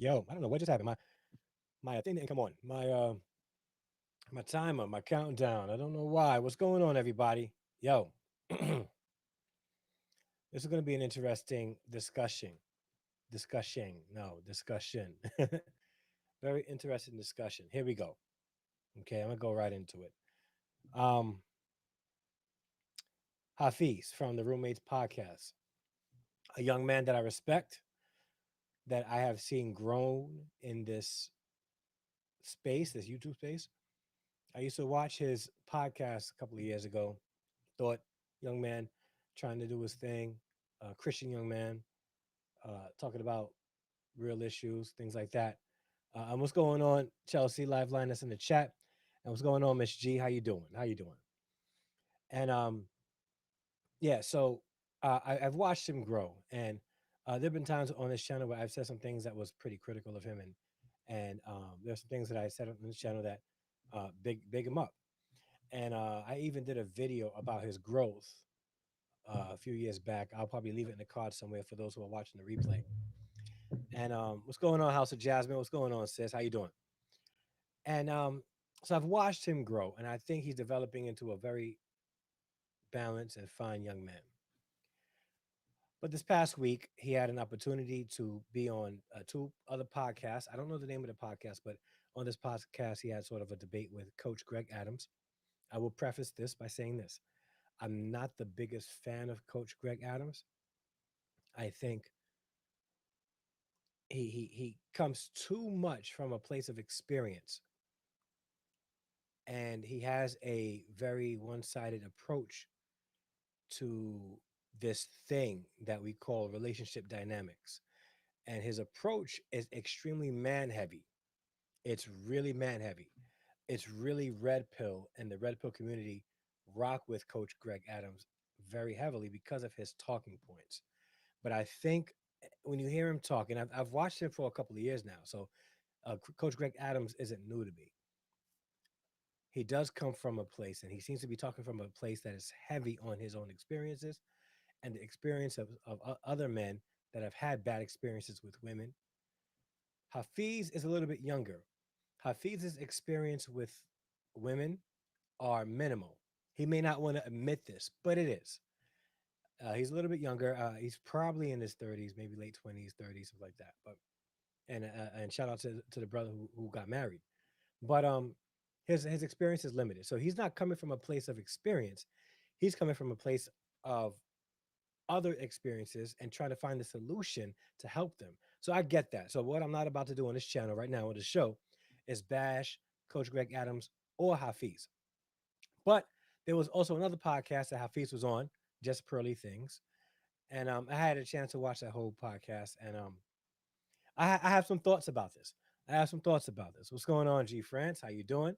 Yo, I don't know what just happened. My thing didn't come on. My timer, my countdown. I don't know why. What's going on, everybody? Yo, this is going to be an interesting discussion. Discussion. No, discussion. Very interesting discussion. Here we go. Okay, I'm gonna go right into it. Um, Hafeez from the Roommates Podcast, a young man that I respect, that I have seen grown in this space, this YouTube space. I used to watch his podcast a couple of years ago. Thought young man trying to do his thing, Christian young man, talking about real issues, things like that. And what's going on, Chelsea? Live line us in the chat. And what's going on, Miss G? How you doing? How you doing? And yeah, so I've watched him grow, and there've been times on this channel where I've said some things that was pretty critical of him, and there's some things that I said on this channel that big him up. And I even did a video about his growth a few years back. I'll probably leave it in the card somewhere for those who are watching the replay. And what's going on, House of Jasmine? What's going on, sis? How you doing? And so I've watched him grow, and I think he's developing into a very balanced and fine young man. But this past week, he had an opportunity to be on two other podcasts. I don't know the name of the podcast, but on this podcast, he had sort of a debate with Coach Greg Adams. I will preface this by saying this: I'm not the biggest fan of Coach Greg Adams. I think he comes too much from a place of experience, and he has a very one-sided approach to this thing that we call relationship dynamics. And his approach is extremely man heavy. It's really man heavy. It's really red pill, and the red pill community rock with Coach Greg Adams very heavily because of his talking points. But I think when you hear him talk, and I've watched him for a couple of years now, so Coach Greg Adams isn't new to me. He does come from a place, and he seems to be talking from a place that is heavy on his own experiences and the experience of other men that have had bad experiences with women. Hafiz is a little bit younger. Hafiz's experience with women are minimal. He may not want to admit this, but it is. He's a little bit younger. He's probably in his 30s, maybe late 20s, 30s, something like that. But and shout out to the brother who got married. But his experience is limited. So he's not coming from a place of experience. He's coming from a place of other experiences and trying to find a solution to help them. So I get that. So what I'm not about to do on this channel right now on the show is bash Coach Greg Adams or Hafiz. But there was also another podcast that Hafiz was on, Just Pearly Things. And I had a chance to watch that whole podcast. And I have some thoughts about this. I have some thoughts about this. What's going on, G France? How you doing?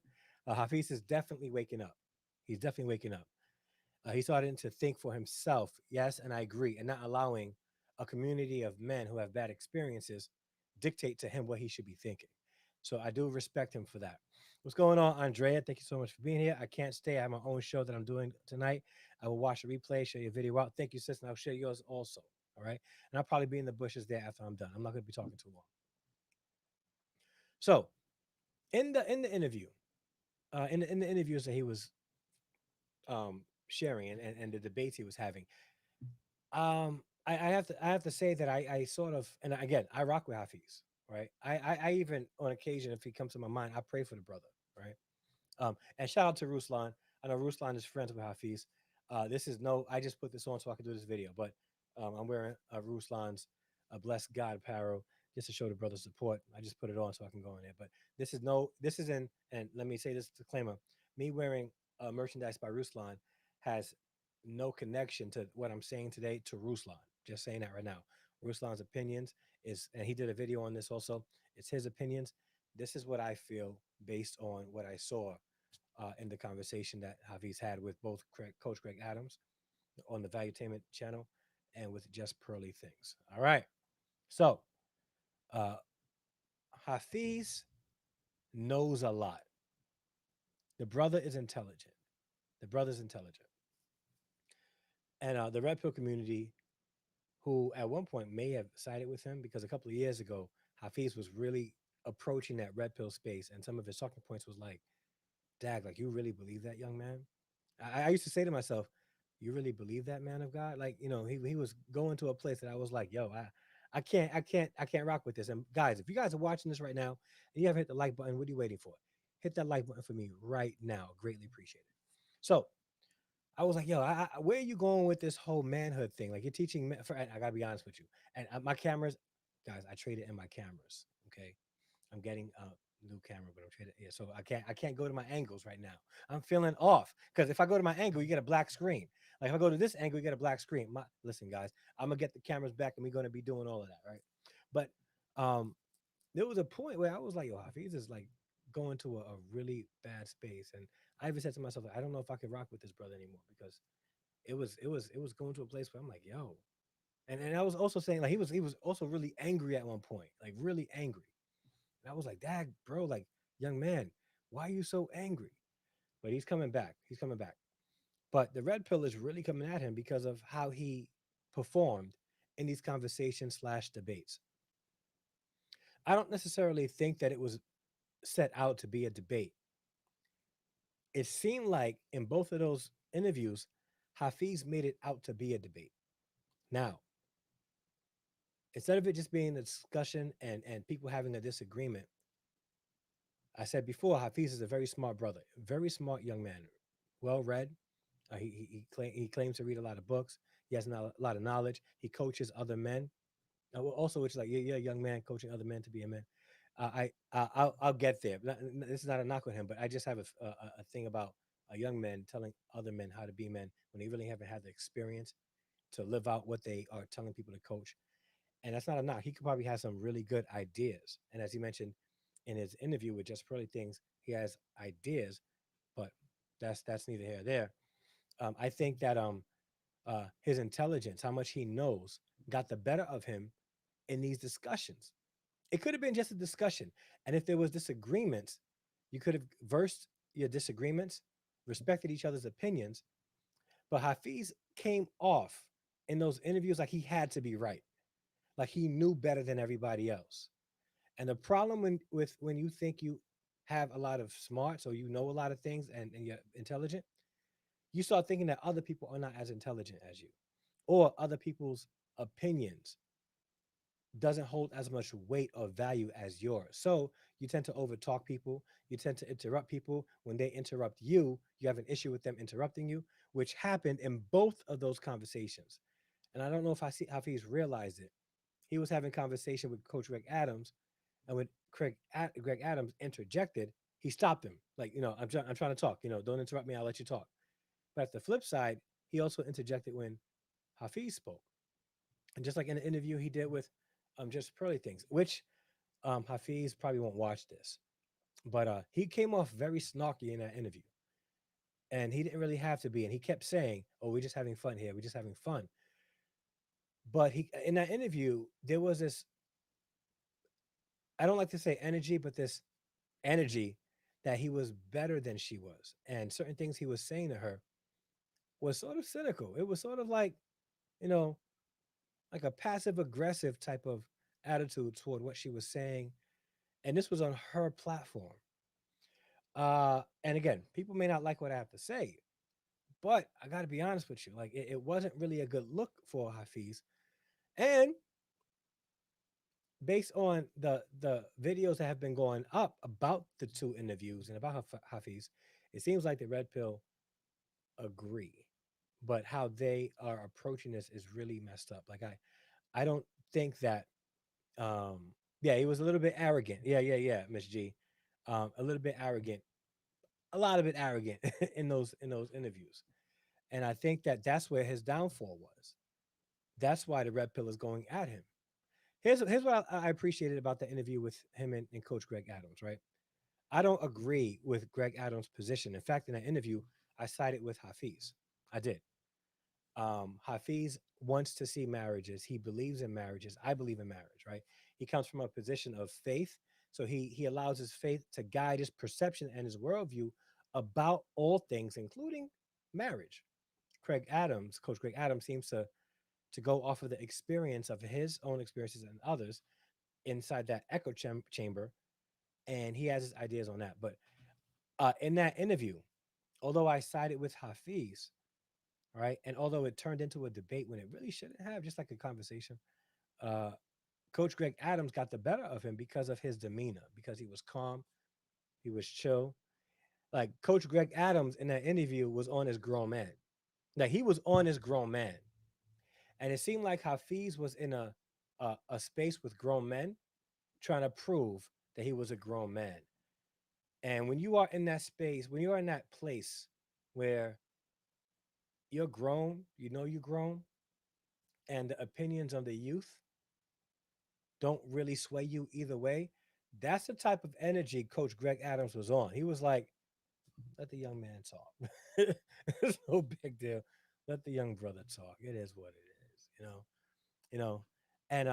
Hafiz is definitely waking up. He's definitely waking up. He's starting to think for himself. Yes, and I agree, and not allowing a community of men who have bad experiences dictate to him what he should be thinking. So I do respect him for that. What's going on, Andrea? Thank you so much for being here. I can't stay. I have my own show that I'm doing tonight. I will watch the replay, share your video out. Thank you, sis, and I'll share yours also. All right. And I'll probably be in the bushes there after I'm done. I'm not going to be talking too long. So in the interview, in the interviews that he was sharing and the debates he was having, I have to say that I sort of, and again, I rock with Hafiz, right? I even on occasion, if he comes to my mind, I pray for the brother, right? And shout out to Ruslan. I know Ruslan is friends with Hafiz. This is no, I just put this on so I can do this video, but I'm wearing Ruslan's Bless God apparel just to show the brother support. I just put it on so I can go in there. But this is no, this isn't, and let me say this disclaimer: me wearing merchandise by Ruslan has no connection to what I'm saying today to Ruslan. Just saying that right now. Ruslan's opinions is, and he did a video on this also. It's his opinions. This is what I feel based on what I saw in the conversation that Javi's had with both Coach Greg Adams on the Valuetainment channel and with Just Pearly Things. All right. So uh, Hafiz knows a lot. The brother is intelligent. The brother's intelligent. And the Red Pill community, who at one point may have sided with him because a couple of years ago, Hafiz was really approaching that red pill space, and some of his talking points was like, "Dag, like you really believe that, young man?" I used to say to myself, "You really believe that, man of God?" Like, he was going to a place that I was like, "Yo, I can't rock with this." And guys, if you guys are watching this right now and you haven't hit the like button, what are you waiting for? Hit that like button for me right now. Greatly appreciate it. So I was like, "Yo, where are you going with this whole manhood thing? Like, you're teaching men." I gotta be honest with you. And my cameras, guys, I traded in my cameras. Okay, I'm getting a new camera, but I'm trading. Yeah, so I can't go to my angles right now. I'm feeling off because if I go to my angle, you get a black screen. Like if I go to this angle, you get a black screen. Listen, guys, I'm gonna get the cameras back, and we're gonna be doing all of that, right? But um, there was a point where I was like, "Yo, Hafiz is like going to a really bad space," and I even said to myself, like, "I don't know if I can rock with this brother anymore because it was going to a place where I'm like, yo." And I was also saying like he was also really angry at one point, like really angry. And I was like, "Dad, bro, like, young man, why are you so angry?" But he's coming back. He's coming back. But the red pill is really coming at him because of how he performed in these conversations slash debates. I don't necessarily think that it was set out to be a debate. It seemed like in both of those interviews, Hafiz made it out to be a debate. Now, instead of it just being a discussion and people having a disagreement, I said before, Hafiz is a very smart brother, very smart young man, well read. He claims to read a lot of books. He has a lot of knowledge. He coaches other men. Also, which is like, you're a young man coaching other men to be a man. I'll get there. This is not a knock on him, but I just have a thing about a young man telling other men how to be men when they really haven't had the experience to live out what they are telling people to coach. And that's not a knock. He could probably have some really good ideas. And as he mentioned in his interview with Just Pearly Things, he has ideas, but that's neither here nor there. I think that his intelligence, how much he knows, got the better of him in these discussions. It could have been just a discussion, and if there was disagreements, you could have versed your disagreements, respected each other's opinions. But Hafiz came off in those interviews like he had to be right, like he knew better than everybody else. And the problem when you think you have a lot of smarts or you know a lot of things and you're intelligent, you start thinking that other people are not as intelligent as you, or other people's opinions doesn't hold as much weight or value as yours. So you tend to overtalk people. You tend to interrupt people. When they interrupt you, you have an issue with them interrupting you, which happened in both of those conversations. And I don't know if he's realized it. He was having conversation with Coach Greg Adams, and when Greg Adams interjected, he stopped him. Like, I'm trying to talk. Don't interrupt me. I'll let you talk. But at the flip side, he also interjected when Hafiz spoke. And just like in the interview he did with Just Pearly Things, which Hafiz probably won't watch this, but he came off very snarky in that interview. And he didn't really have to be. And he kept saying, "Oh, we're just having fun here. We're just having fun." But he in that interview, there was this, I don't like to say energy, but this energy that he was better than she was. And certain things he was saying to her was sort of cynical. It was sort of you know, like a passive aggressive type of attitude toward what she was saying. And this was on her platform. And again, people may not like what I have to say, but I got to be honest with you. Like, it wasn't really a good look for Hafiz. And based on the videos that have been going up about the two interviews and about Hafiz, it seems like the red pill agree, but how they are approaching this is really messed up. Like, I don't think that yeah, he was a little bit arrogant. Yeah, Miss G. A little bit arrogant, a lot of it arrogant in those interviews. And I think that that's where his downfall was. That's why the red pill is going at him. Here's what I appreciated about the interview with him and Coach Greg Adams, right? I don't agree with Greg Adams' position. In fact, in that interview, I sided with Hafiz. I did. Hafiz wants to see marriages. He believes in marriages. I believe in marriage, right? He comes from a position of faith. So he allows his faith to guide his perception and his worldview about all things, including marriage. Coach Greg Adams, seems to go off of the experience of his own experiences and others, inside that chamber, and he has his ideas on that. But in that interview, although I sided with Hafiz, right, and although it turned into a debate when it really shouldn't have, just like a conversation, uh, Coach Greg Adams got the better of him because of his demeanor, because he was calm, he was chill. Like Coach Greg Adams in that interview was on his grown man. Like he was on his grown man, and it seemed like Hafiz was in a space with grown men trying to prove that he was a grown man. And when you are in that space, when you are in that place where you're grown, you know you're grown, and the opinions of the youth don't really sway you either way, that's the type of energy Coach Greg Adams was on. He was like, let the young man talk. It's no big deal. Let the young brother talk. It is what it is, you know. And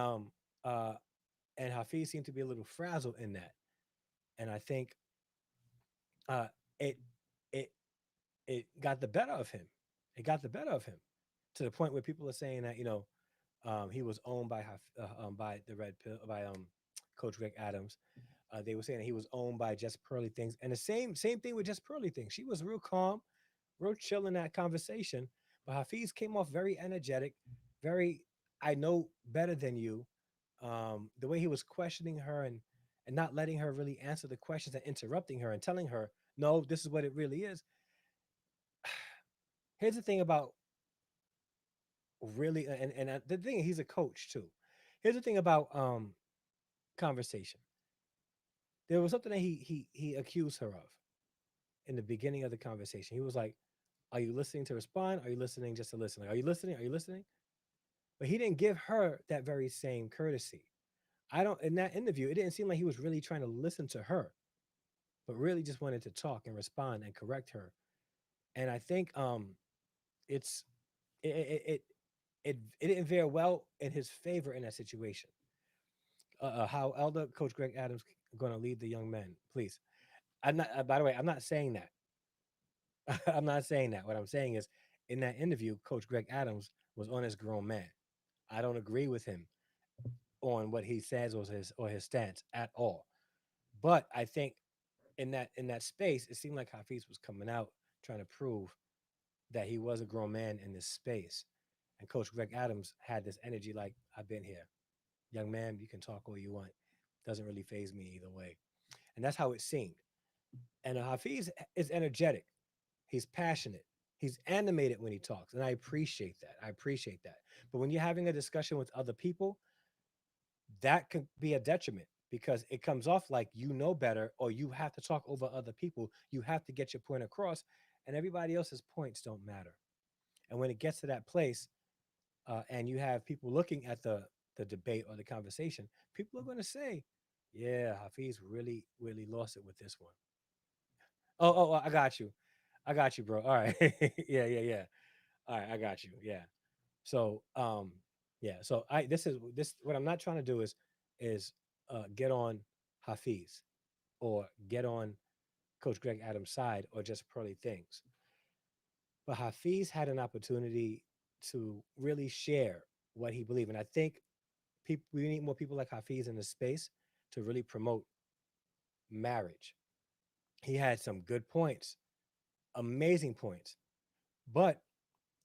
uh and Hafiz seemed to be a little frazzled in that. And I think uh it it it got the better of him. It got the better of him to the point where people are saying that he was owned by the Red Pill by Coach Greg Adams. They were saying that he was owned by Jess Pearly Things, and the same thing with Jess Pearly Things. She was real calm, real chill in that conversation, but Hafiz came off very energetic, very I know better than you. The way he was questioning her and not letting her really answer the questions and interrupting her and telling her, no, this is what it really is. Here's the thing about really and the thing he's a coach too. Here's the thing about conversation. There was something that he accused her of in the beginning of the conversation. He was like, "Are you listening to respond? Are you listening just to listen? Like, are you listening? Are you listening?" But he didn't give her that very same courtesy. I don't in that interview. It didn't seem like he was really trying to listen to her, but really just wanted to talk and respond and correct her. And I think it's it it it, it didn't fare well in his favor in that situation. How elder Coach Greg Adams going to lead the young men? Please, I'm not. By the way, I'm not saying that. I'm not saying that. What I'm saying is, in that interview, Coach Greg Adams was on his grown man. I don't agree with him on what he says or his stance at all. But I think in that space, it seemed like Hafiz was coming out trying to prove that he was a grown man in this space. And Coach Greg Adams had this energy like, I've been here. Young man, you can talk all you want. Doesn't really phase me either way. And that's how it seemed. And Hafiz is energetic. He's passionate. He's animated when he talks. And I appreciate that. I appreciate that. But when you're having a discussion with other people, that can be a detriment because it comes off like you know better or you have to talk over other people. You have to get your point across, and everybody else's points don't matter. And when it gets to that place, and you have people looking at the debate or the conversation, people are going to say, "Yeah, Hafiz really lost it with this one." Oh, I got you. I got you, bro. All right. Yeah. All right, I got you. Yeah. So, yeah. So I this what I'm not trying to do is get on Hafiz or get on Coach Greg Adams' side or just pearly things. But Hafiz had an opportunity to really share what he believed, and I think people we need more people like Hafiz in the space to really promote marriage. He had some good points, amazing points, but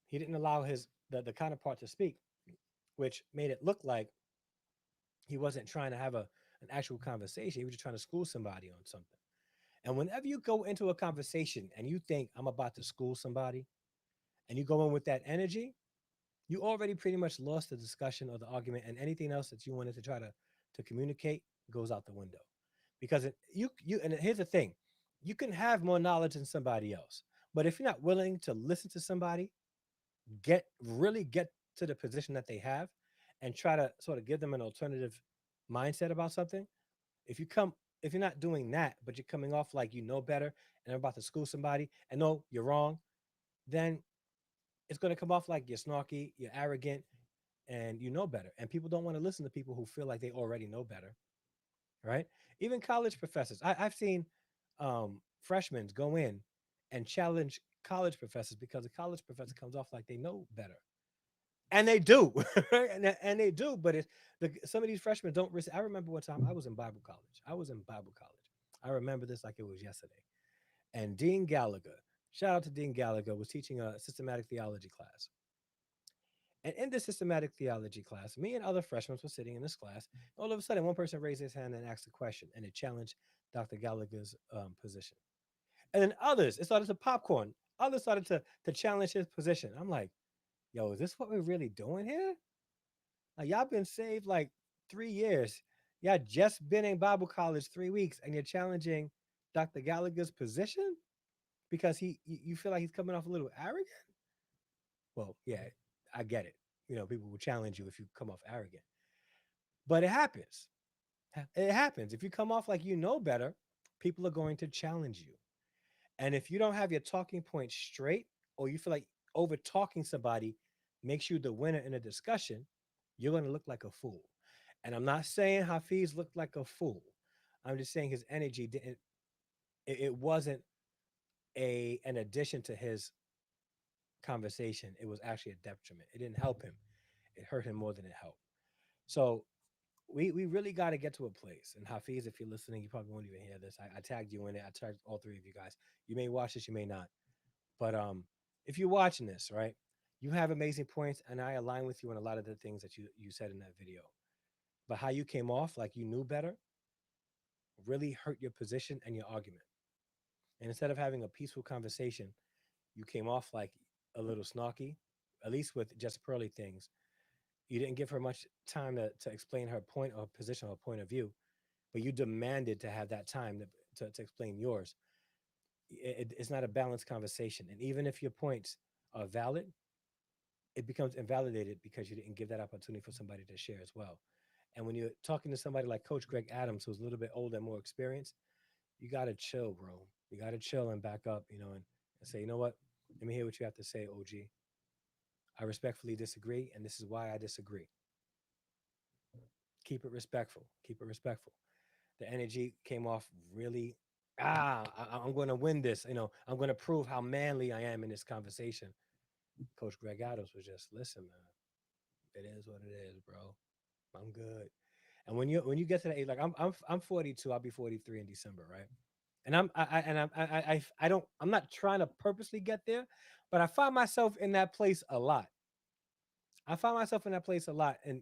he didn't allow the counterpart to speak, which made it look like he wasn't trying to have an actual conversation. He was just trying to school somebody on something. And whenever you go into a conversation and you think I'm about to school somebody and you go in with that energy, you already pretty much lost the discussion or the argument, and anything else that you wanted to try to communicate goes out the window. Because you and here's the thing, you can have more knowledge than somebody else, but if you're not willing to listen to somebody, get to the position that they have, and try to sort of give them an alternative mindset about something. If you come, if you're not doing that, but you're coming off like you know better and I'm about to school somebody, and no, you're wrong, then it's going to come off like you're snarky, you're arrogant, and you know better. And people don't want to listen to people who feel like they already know better, right? Even college professors. I've seen freshmen go in and challenge college professors because the college professor comes off like they know better. and they do, right? And they do. But some of these freshmen don't. I remember one time I was in Bible college. I was in Bible college. I remember this like it was yesterday. And Dean Gallagher, shout out to Dean Gallagher, was teaching a systematic theology class. And in this systematic theology class, me and other freshmen were sitting in this class. All of a sudden, one person raised his hand and asked a question, and it challenged Dr. Gallagher's position. And then others, it started to popcorn. Others started to challenge his position. I'm like, yo, is this what we're really doing here? Like, y'all been saved like 3 years. Y'all just been in Bible college 3 weeks, and you're challenging Dr. Gallagher's position because you feel like he's coming off a little arrogant. Well, yeah, I get it. People will challenge you if you come off arrogant, but it happens. It happens. If you come off like you know better, people are going to challenge you. And if you don't have your talking points straight, or you feel like over talking somebody makes you the winner in a discussion, you're going to look like a fool. And I'm not saying Hafeez looked like a fool. I'm just saying his energy didn't. It wasn't a an addition to his conversation. It was actually a detriment. It didn't help him. It hurt him more than it helped. So we really got to get to a place. And Hafeez, if you're listening, you probably won't even hear this. I tagged you in it. I tagged all three of you guys. You may watch this, you may not. But if you're watching this, right, you have amazing points, and I align with you on a lot of the things that you said in that video. But how you came off like you knew better really hurt your position and your argument. And instead of having a peaceful conversation, you came off like a little snarky, at least with just pearly things. You didn't give her much time to explain her point or position or point of view, but you demanded to have that time to explain yours. It's not a balanced conversation. And even if your points are valid, it becomes invalidated because you didn't give that opportunity for somebody to share as well. And when you're talking to somebody like Coach Greg Adams, who's a little bit older and more experienced, you got to chill, bro. You got to chill and back up, and say, you know what? Let me hear what you have to say, OG. I respectfully disagree, and this is why I disagree. Keep it respectful. Keep it respectful. The energy came off really, I'm going to win this. I'm going to prove how manly I am in this conversation. Coach Greg Adams was just, listen, man, it is what it is, bro. I'm good. And when you get to the age, like I'm 42, I'll be 43 in December, right? And I'm not trying to purposely get there, but I find myself in that place a lot. I find myself in that place a lot, and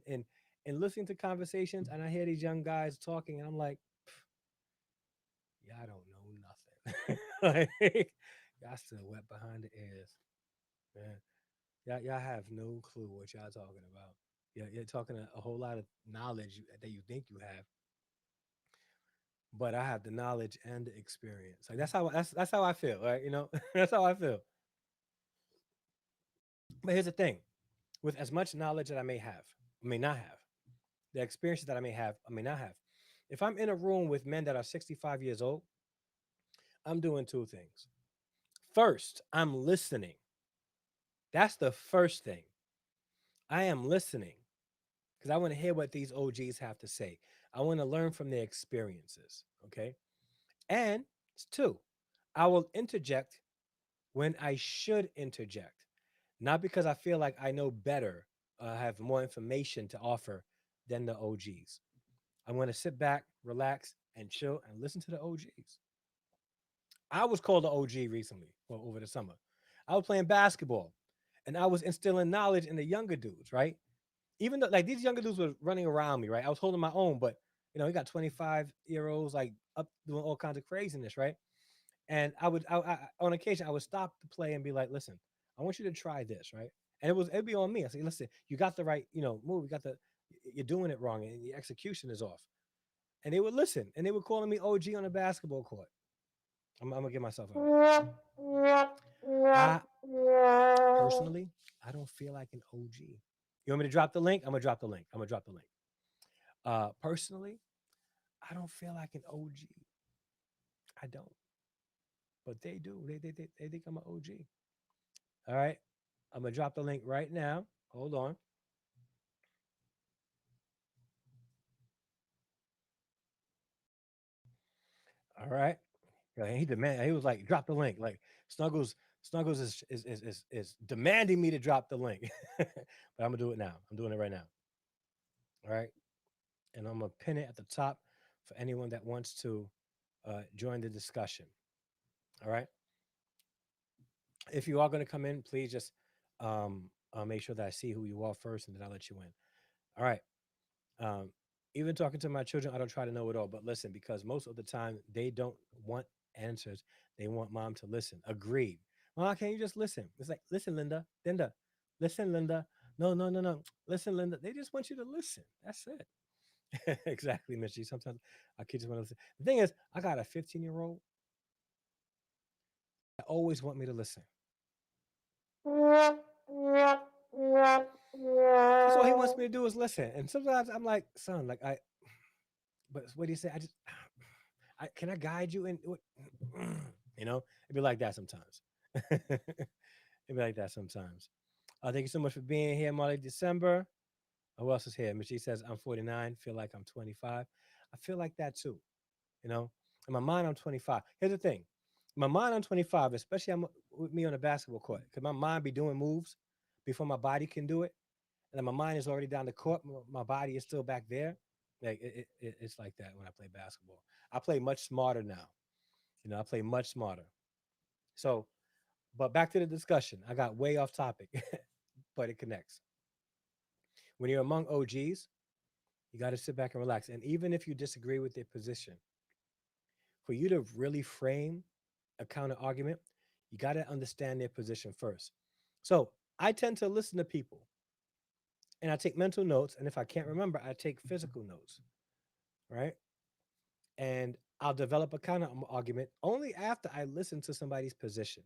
listening to conversations, and I hear these young guys talking, and I'm like, y'all don't know nothing. Like, y'all still wet behind the ears, man. Y'all have no clue what y'all talking about. You're talking a whole lot of knowledge that you think you have, but I have the knowledge and the experience. Like that's how I feel, right? That's how I feel. But here's the thing: with as much knowledge that I may have, I may not have, the experiences that I may have, I may not have. If I'm in a room with men that are 65 years old, I'm doing two things. First, I'm listening. That's the first thing. I am listening because I want to hear what these OGs have to say. I want to learn from their experiences. Okay. And it's two, I will interject when I should interject, not because I feel like I know better, have more information to offer than the OGs. I'm going to sit back, relax, and chill and listen to the OGs. I was called an OG recently, well, over the summer. I was playing basketball and I was instilling knowledge in the younger dudes, right? Even though like these younger dudes were running around me, right? I was holding my own, but you got 25-year-olds like up doing all kinds of craziness, right? And on occasion I would stop the play and be like, listen, I want you to try this, right? And it'd be on me. I say, listen, you got the right, move. You're doing it wrong, and the execution is off. And they would listen, and they were calling me OG on the basketball court. I'm gonna get myself out. I personally, I don't feel like an OG. You want me to drop the link? I'm gonna drop the link. I'm gonna drop the link. Personally, I don't feel like an OG. I don't, but they do. They think I'm an OG. All right, I'm gonna drop the link right now. Hold on. All right. Yeah, he demand. He was like, drop the link. Like Snuggles Snuggles is demanding me to drop the link, but I'm gonna do it now. I'm doing it right now. All right, and I'm gonna pin it at the top for anyone that wants to join the discussion. All right, if you are gonna come in, please just make sure that I see who you are first, and then I'll let you in. All right. Um, Even talking to my children, I don't try to know it all, but listen, because most of the time they don't want answers. They want mom to listen. Agreed. Mom, can you just listen? It's like, listen, Linda, listen, Linda. No, no, no, no. Listen, Linda. They just want you to listen. That's it. Exactly, Mitchie. Sometimes our kids just want to listen. The thing is, I got a 15-year-old that always want me to listen. That's all he wants me to do is listen. And sometimes I'm like, son, like but what do you say? Can I guide you in what it'd be like that sometimes. It'd be like that sometimes. Thank you so much for being here, Molly December. Who else is here? Michelle says I'm 49, feel like I'm 25. I feel like that too, you know. In my mind, I'm 25. Here's the thing. In my mind, I'm 25, especially I'm with me on the basketball court. Because my mind be doing moves before my body can do it. And then my mind is already down the court. My body is still back there. Like it's like that when I play basketball. I play much smarter now. I play much smarter. So, but back to the discussion. I got way off topic, but it connects. When you're among OGs, you got to sit back and relax. And even if you disagree with their position, for you to really frame a counter argument, you got to understand their position first. So I tend to listen to people and I take mental notes. And if I can't remember, I take physical notes, right? And I'll develop a counter argument only after I listen to somebody's position.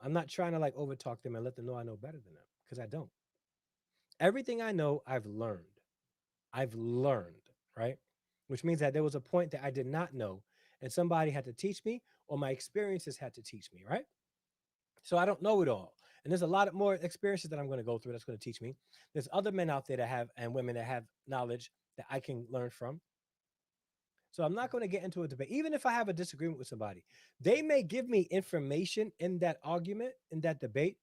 I'm not trying to like overtalk them and let them know I know better than them because I don't. Everything I know, I've learned. I've learned, right? Which means that there was a point that I did not know and somebody had to teach me or my experiences had to teach me, right? So I don't know it all. And there's a lot of more experiences that I'm going to go through that's going to teach me. There's other men out there that have and women that have knowledge that I can learn from. So I'm not going to get into a debate. Even if I have a disagreement with somebody, they may give me information in that argument, in that debate,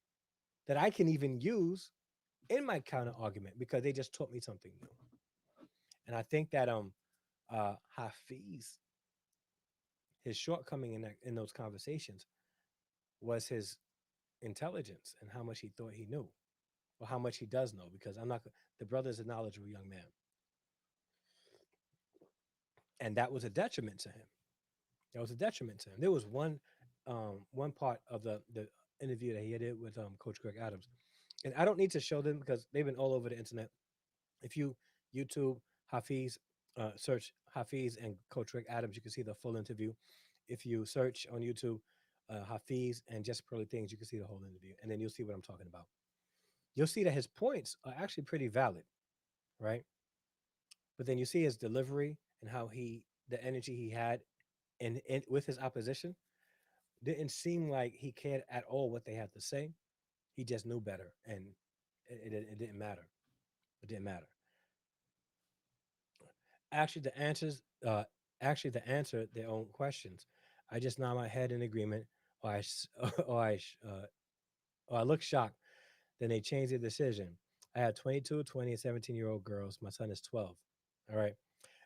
that I can even use in my counter argument because they just taught me something new. And I think that Hafeez, his shortcoming in those conversations was his intelligence and how much he thought he knew or how much he does know because I'm not the brother's a knowledgeable young man. And that was a detriment to him. That was a detriment to him. There was one part of the interview that he did with Coach Greg Adams. And I don't need to show them because they've been all over the internet. If you YouTube Hafiz, search Hafiz and Coach Rick Adams, you can see the full interview. If you search on YouTube Hafiz and Just Pearly Things, you can see the whole interview, and then you'll see what I'm talking about. You'll see that his points are actually pretty valid, right? But then you see his delivery and how the energy he had in with his opposition didn't seem like he cared at all what they had to say. He just knew better, and it didn't matter. It didn't matter. Actually the answers actually the answer their own questions. I just nod my head in agreement, or or or I look shocked. Then they change their decision. I have 22, 20, and 17-year-old girls. My son is 12. All right.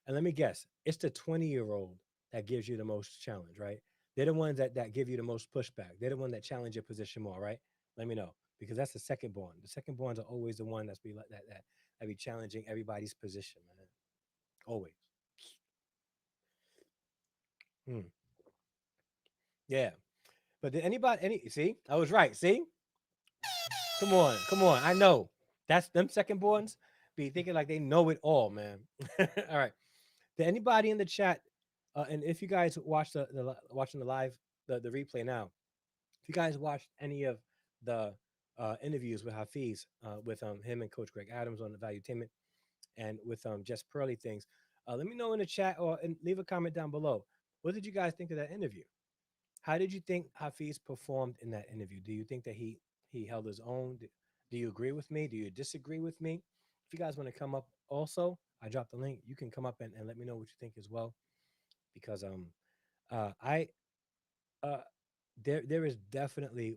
And let me guess, it's the 20-year-old that gives you the most challenge, right? They're the ones that give you the most pushback. They're the one that challenge your position more, right? Let me know. Because that's the second born. The second borns are always the one that's be like that be challenging everybody's position, man. Always. Hmm. Yeah. But did anybody any see? I was right. See? Come on, come on. I know. That's them second borns be thinking like they know it all, man. All right. Did anybody in the chat, and if you guys watch watching the live the replay now, if you guys watched any of the interviews with Hafiz, with him and Coach Greg Adams on the Valuetainment, and with Just Pearly Things, let me know in the chat or and leave a comment down below. What did you guys think of that interview? How did you think Hafiz performed in that interview? Do you think that he held his own? Do you agree with me? Do you disagree with me? If you guys want to come up also, I dropped the link. You can come up and let me know what you think as well. Because I uh there is definitely,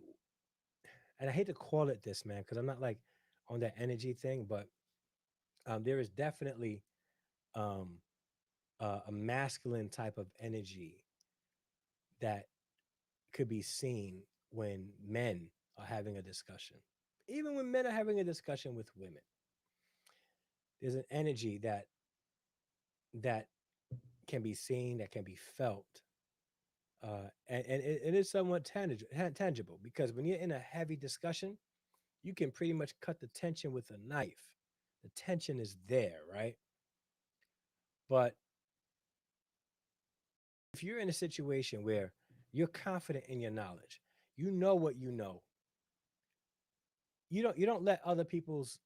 and I hate to call it this, man, because I'm not like on that energy thing, but there is definitely um, a masculine type of energy that could be seen when men are having a discussion. Even when men are having a discussion with women, there's an energy that can be seen, that can be felt, and it is somewhat tangible because when you're in a heavy discussion, you can pretty much cut the tension with a knife. The tension is there, right? But if you're in a situation where you're confident in your knowledge, you know what you know, you don't let other people's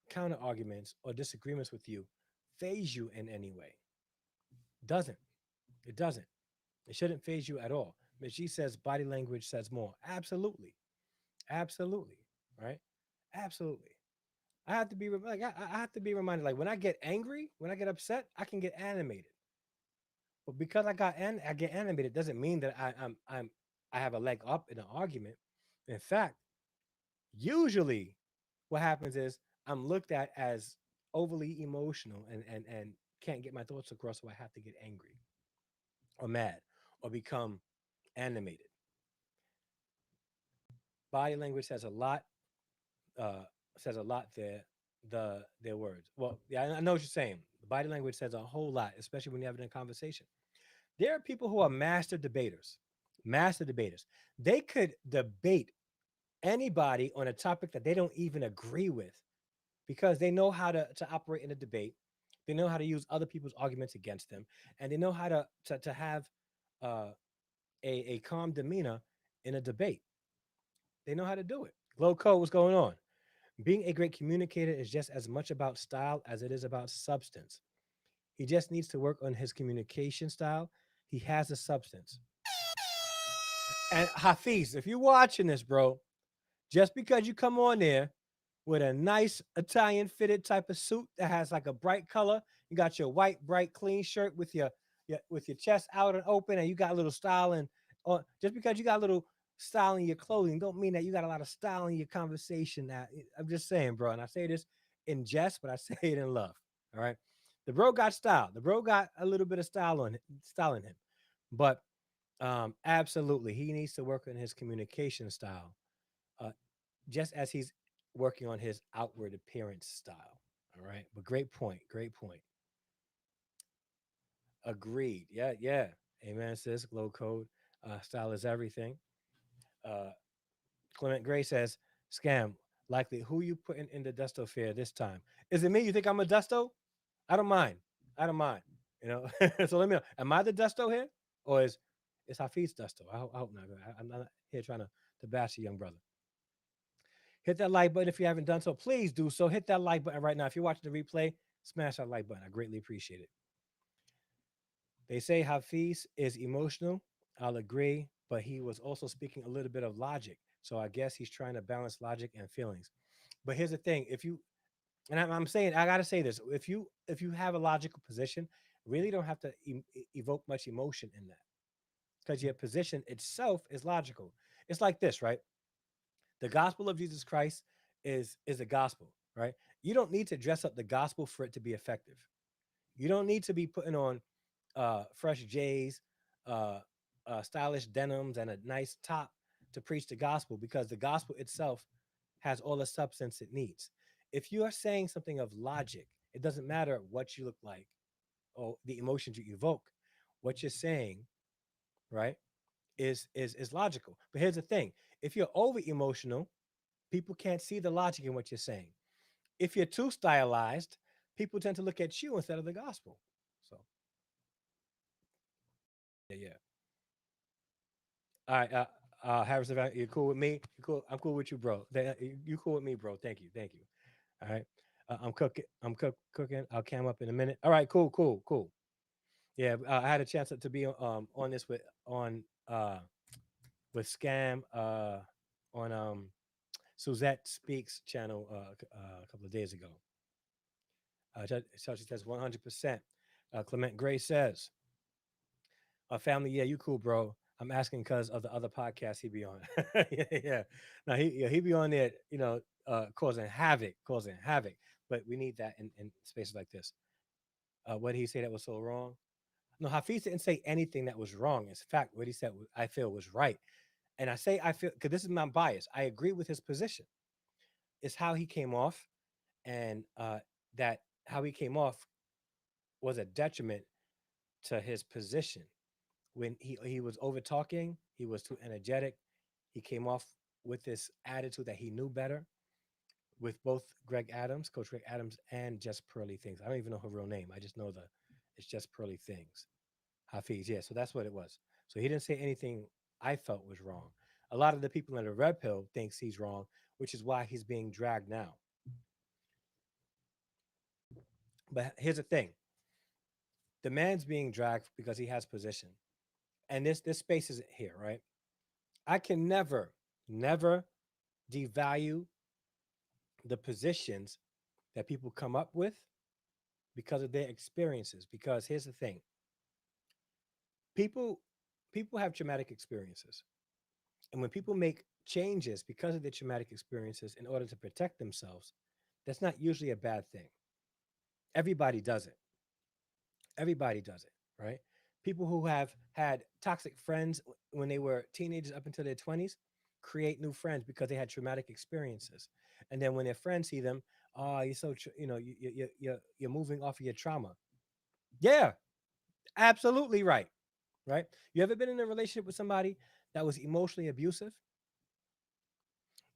counter arguments or disagreements with you phase you in any way. Doesn't. It doesn't. It shouldn't phase you at all. Ms. G says body language says more. Absolutely. Absolutely. Right? Absolutely. I have to be like I have to be reminded. Like when I get angry, when I get upset, I can get animated. But because I get animated doesn't mean that I have a leg up in an argument. In fact, usually what happens is I'm looked at as overly emotional and can't get my thoughts across, so I have to get angry or mad or become animated. Body language says a lot. Uh, says a lot there. Their words. Well, yeah, I know what you're saying. Body language says a whole lot, especially when you're having a conversation. There are people who are master debaters. Master debaters. They could debate anybody on a topic that they don't even agree with because they know how to operate in a debate. They know how to use other people's arguments against them, and they know how to have uh, a calm demeanor in a debate. They know how to do it. Glow Code, what's going on? Being a great communicator is just as much about style as it is about substance. He just needs to work on his communication style. He has a substance. And Hafiz, if you're watching this, bro, just because you come on there with a nice Italian fitted type of suit that has like a bright color, you got your white, bright, clean shirt with your chest out and open, and you got a little style and just because you got a little style in your clothing, don't mean that you got a lot of style in your conversation. Now, I'm just saying, bro, and I say this in jest, but I say it in love. All right, the bro got style. The bro got a little bit of style in him, but absolutely, he needs to work on his communication style, uh, just as he's working on his outward appearance style. All right, but great point. Great point. Agreed. Yeah, yeah. Amen. Sis, glow code. Style is everything. Uh, Clement Gray says, scam. Likely, who you putting in the Dusto fair this time? Is it me? You think I'm a Dusto? I don't mind. I don't mind. You know. So let me know. Am I the Dusto here, or is Hafiz Dusto? I hope not. I'm not here trying to bash a young brother. Hit that like button if you haven't done so. Please do so. Hit that like button right now. If you're watching the replay, smash that like button. I greatly appreciate it. They say Hafiz is emotional. I'll agree, but he was also speaking a little bit of logic. So I guess he's trying to balance logic and feelings. But here's the thing: if you and I'm saying I gotta say this, if you have a logical position, really don't have to evoke much emotion in that because your position itself is logical. It's like this, right? The gospel of Jesus Christ is a gospel, right? You don't need to dress up the gospel for it to be effective. You don't need to be putting on fresh J's, uh, stylish denims, and a nice top to preach the gospel because the gospel itself has all the substance it needs. If you are saying something of logic, it doesn't matter what you look like or the emotions you evoke. What you're saying, right, is logical. But here's the thing: if you're over emotional, people can't see the logic in what you're saying. If you're too stylized, people tend to look at you instead of the gospel. So, yeah, yeah. All right, Harris, you cool with me? You cool? I'm cool with you, bro. You cool with me, bro? Thank you, thank you. All right, I'm cooking. Cooking. I'll cam up in a minute. All right, cool, cool, cool. Yeah, I had a chance to be on this with Scam on Suzette Speaks channel a couple of days ago. So she says 100%. Clement Gray says, family, yeah, you cool, bro. I'm asking because of the other podcast he be on. Yeah, yeah. Now he be on there, causing havoc, causing havoc. But we need that in spaces like this. What did he say that was so wrong? No, Hafiz didn't say anything that was wrong. In fact, what he said, I feel was right. And I say I feel because this is my bias. I agree with his position. It's how he came off, and that how he came off was a detriment to his position. When he was over talking, he was too energetic. He came off with this attitude that he knew better with both Greg Adams, Coach Greg Adams, and Just Pearly Things. I don't even know her real name. I just know it's Just Pearly Things. Hafiz, yeah. So that's what it was. So he didn't say anything I felt was wrong. A lot of the people in the red pill thinks he's wrong, which is why he's being dragged now. But here's the thing: the man's being dragged because he has position, and this space isn't here, right? I can never devalue the positions that people come up with because of their experiences. Because here's the thing: people people have traumatic experiences, and when people make changes because of their traumatic experiences in order to protect themselves, that's not usually a bad thing. Everybody does it. Everybody does it, right? People who have had toxic friends when they were teenagers up until their 20s create new friends because they had traumatic experiences. And then when their friends see them, oh, you're so, you're moving off of your trauma. Yeah, absolutely right. Right. You ever been in a relationship with somebody that was emotionally abusive?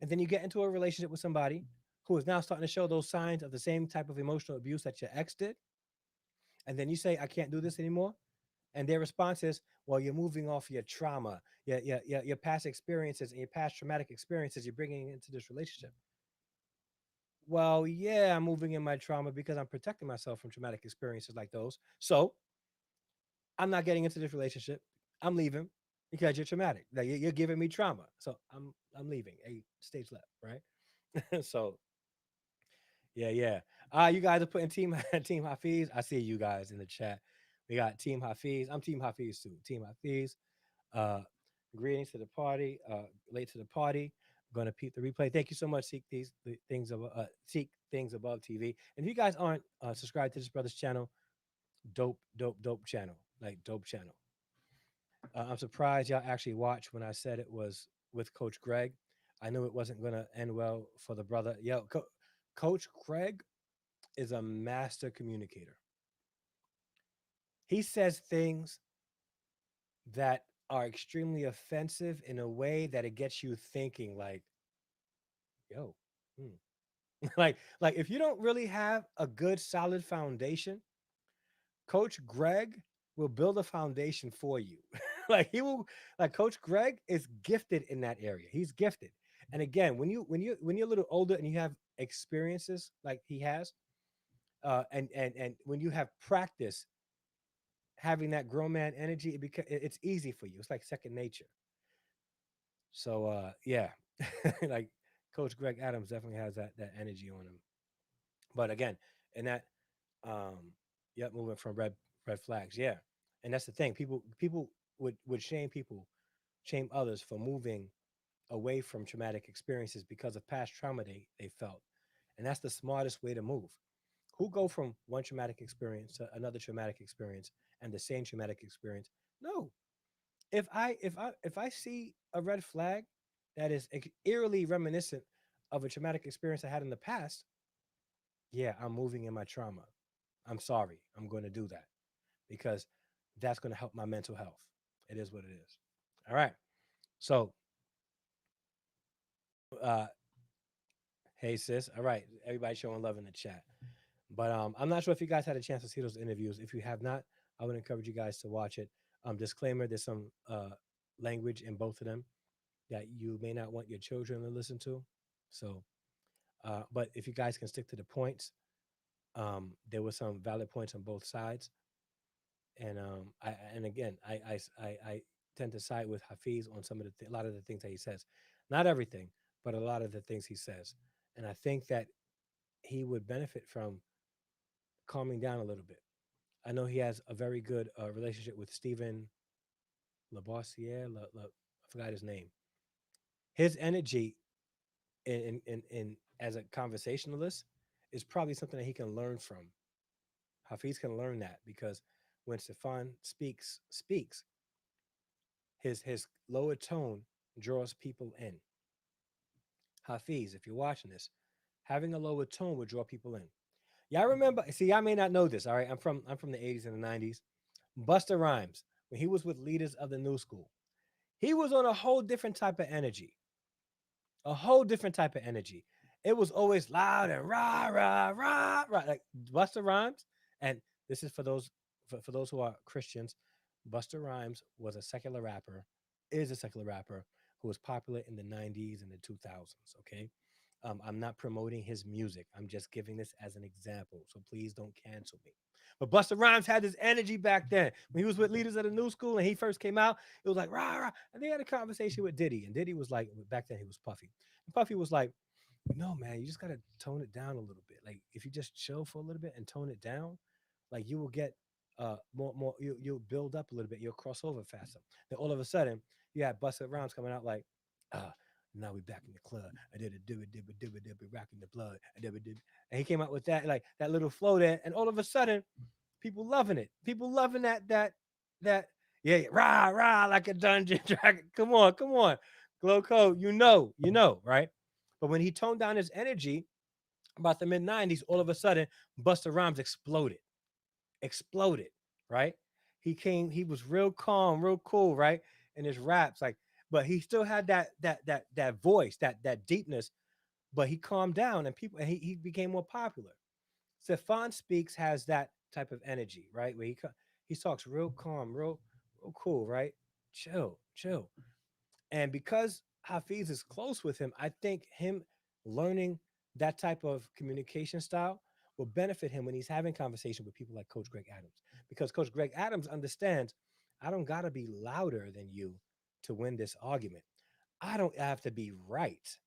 And then you get into a relationship with somebody who is now starting to show those signs of the same type of emotional abuse that your ex did. And then you say, I can't do this anymore. And their response is, well, you're moving off your trauma, your past experiences and your past traumatic experiences you're bringing into this relationship. Well, yeah, I'm moving in my trauma because I'm protecting myself from traumatic experiences like those. So I'm not getting into this relationship. I'm leaving because you're traumatic. Like you're giving me trauma. So I'm leaving. A stage left, right? So yeah, yeah. You guys are putting team team Hafiz. I see you guys in the chat. We got Team Hafiz. I'm Team Hafiz too. Team Hafiz. Uh, greetings to the party. Late to the party. I'm gonna peep the replay. Thank you so much. Seek things above TV. And if you guys aren't subscribed to this brother's channel, dope channel, like dope channel. I'm surprised y'all actually watched when I said it was with Coach Greg. I knew it wasn't gonna end well for the brother. Coach Greg is a master communicator. He says things that are extremely offensive in a way that it gets you thinking like, yo, like if you don't really have a good solid foundation, Coach Greg will build a foundation for you. Like he will like Coach Greg is gifted in that area. He's gifted. And again, when you're a little older and you have experiences like he has, and when you have practice having that grown man energy, it's easy for you. It's like second nature. So yeah, like Coach Greg Adams definitely has that energy on him. But again, and that um yep, moving from red flags, yeah. And that's the thing. People would shame others for moving away from traumatic experiences because of past trauma they felt. And that's the smartest way to move. Who go from one traumatic experience to another traumatic experience and the same traumatic experience? No. If I see a red flag that is eerily reminiscent of a traumatic experience I had in the past, yeah, I'm moving in my trauma. I'm sorry. I'm going to do that because that's going to help my mental health. It is what it is. All right. So, uh, hey sis. All right, everybody showing love in the chat. But I'm not sure if you guys had a chance to see those interviews. If you have not, I would encourage you guys to watch it. Disclaimer: there's some language in both of them that you may not want your children to listen to. So, but if you guys can stick to the points, there were some valid points on both sides. And again, I tend to side with Hafiz on some of a lot of the things that he says, not everything, but a lot of the things he says. And I think that he would benefit from calming down a little bit. I know he has a very good relationship with Stephen. Labossiere, I forgot his name. His energy in as a conversationalist is probably something that he can learn from. Hafiz can learn that because when Stefan speaks, his lower tone draws people in. Hafiz, if you're watching this, having a lower tone would draw people in. Y'all remember? See, I may not know this. All right, I'm from the '80s and the '90s. Buster Rhymes, when he was with leaders of the new school, he was on a whole different type of energy, a whole different type of energy. It was always loud and rah rah rah rah, like Buster Rhymes. And this is for those who are Christians. Buster Rhymes was a secular rapper, is a secular rapper who was popular in the '90s and the 2000s. Okay, I'm not promoting his music. I'm just giving this as an example. So please don't cancel me. But Busta Rhymes had this energy back then when he was with leaders of the new school and he first came out. It was like rah rah, and they had a conversation with Diddy, and Diddy was like, back then he was Puffy, and Puffy was like, no man, you just gotta tone it down a little bit. Like if you just chill for a little bit and tone it down, like you will get more you'll build up a little bit. You'll cross over faster. Then all of a sudden you had Busta Rhymes coming out like, uh, now we back in the club. I did a dibba rocking the blood. And he came out with that like that little flow there, and all of a sudden people loving it. People loving that yeah, yeah, rah rah like a dungeon dragon. Come on, Glow Code. Right? But when he toned down his energy about the mid '90s, all of a sudden Busta Rhymes exploded, right? He was real calm, real cool, right? In his raps, like, but he still had that voice, that deepness, but he calmed down and he became more popular. Stefan Speaks has that type of energy, right? Where he talks real calm, real cool, right? Chill. And because Hafiz is close with him, I think him learning that type of communication style will benefit him when he's having conversation with people like Coach Greg Adams. Because Coach Greg Adams understands I don't gotta be louder than you to win this argument. I don't have to be right.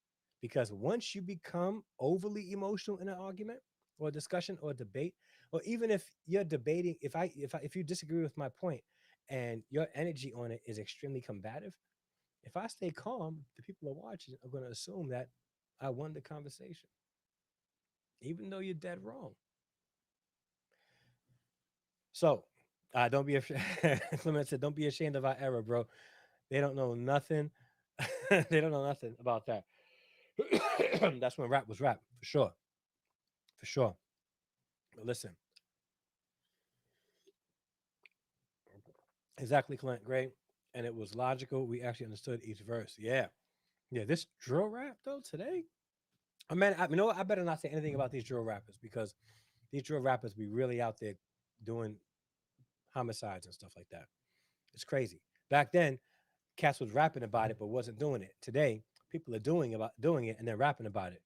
Because once you become overly emotional in an argument or a discussion or a debate, or even if you're debating, if you disagree with my point and your energy on it is extremely combative, if I stay calm, the people are watching are going to assume that I won the conversation, even though you're dead wrong. So, don't be ashamed. Clement said, "Don't be ashamed of our error, bro. They don't know nothing. They don't know nothing about that." That's when rap was rap, for sure. But listen, exactly, Clint, great, and it was logical. We actually understood each verse. Yeah, yeah. This drill rap though today, I mean, you know what? I better not say anything about these drill rappers because these drill rappers be really out there doing homicides and stuff like that. It's crazy. Back then, cats was rapping about it but wasn't doing it. Today, people are doing it and then rapping about it.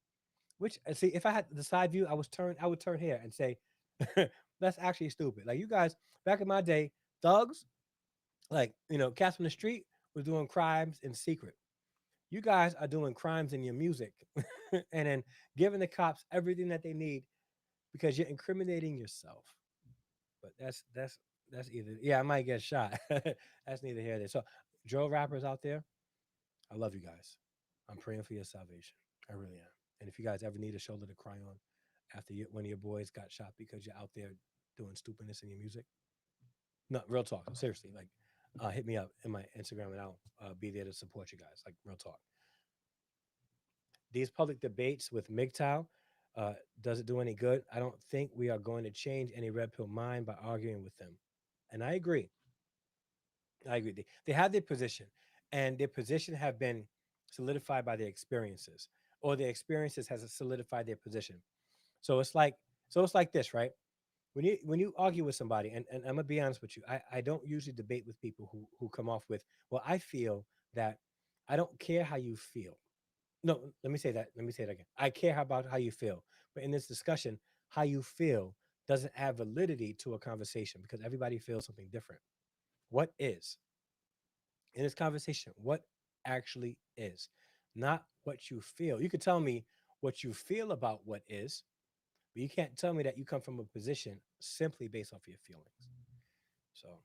Which see, if I had the side view, I would turn here and say, that's actually stupid. Like you guys back in my day, thugs, like cats from the street was doing crimes in secret. You guys are doing crimes in your music, and then giving the cops everything that they need because you're incriminating yourself. But that's either yeah, I might get shot. That's neither here nor there. So drill rappers out there, I love you guys. I'm praying for your salvation. I really am. And if you guys ever need a shoulder to cry on after one of your boys got shot because you're out there doing stupidness in your music, no, real talk. Seriously, like hit me up in my Instagram and I'll be there to support you guys. Like real talk. These public debates with MGTOW, does it do any good? I don't think we are going to change any red pill mind by arguing with them. And I agree. I agree. They have their position, and their position have been solidified by their experiences, or their experiences has solidified their position. So it's like this, right? When you argue with somebody, and I'm gonna be honest with you, I don't usually debate with people who come off with, well, I feel that I don't care how you feel. No, let me say that. Let me say it again. I care about how you feel, but in this discussion, how you feel doesn't add validity to a conversation because everybody feels something different. What is in this conversation, what actually is, not what you feel. You could tell me what you feel about what is, but you can't tell me that you come from a position simply based off of your feelings. So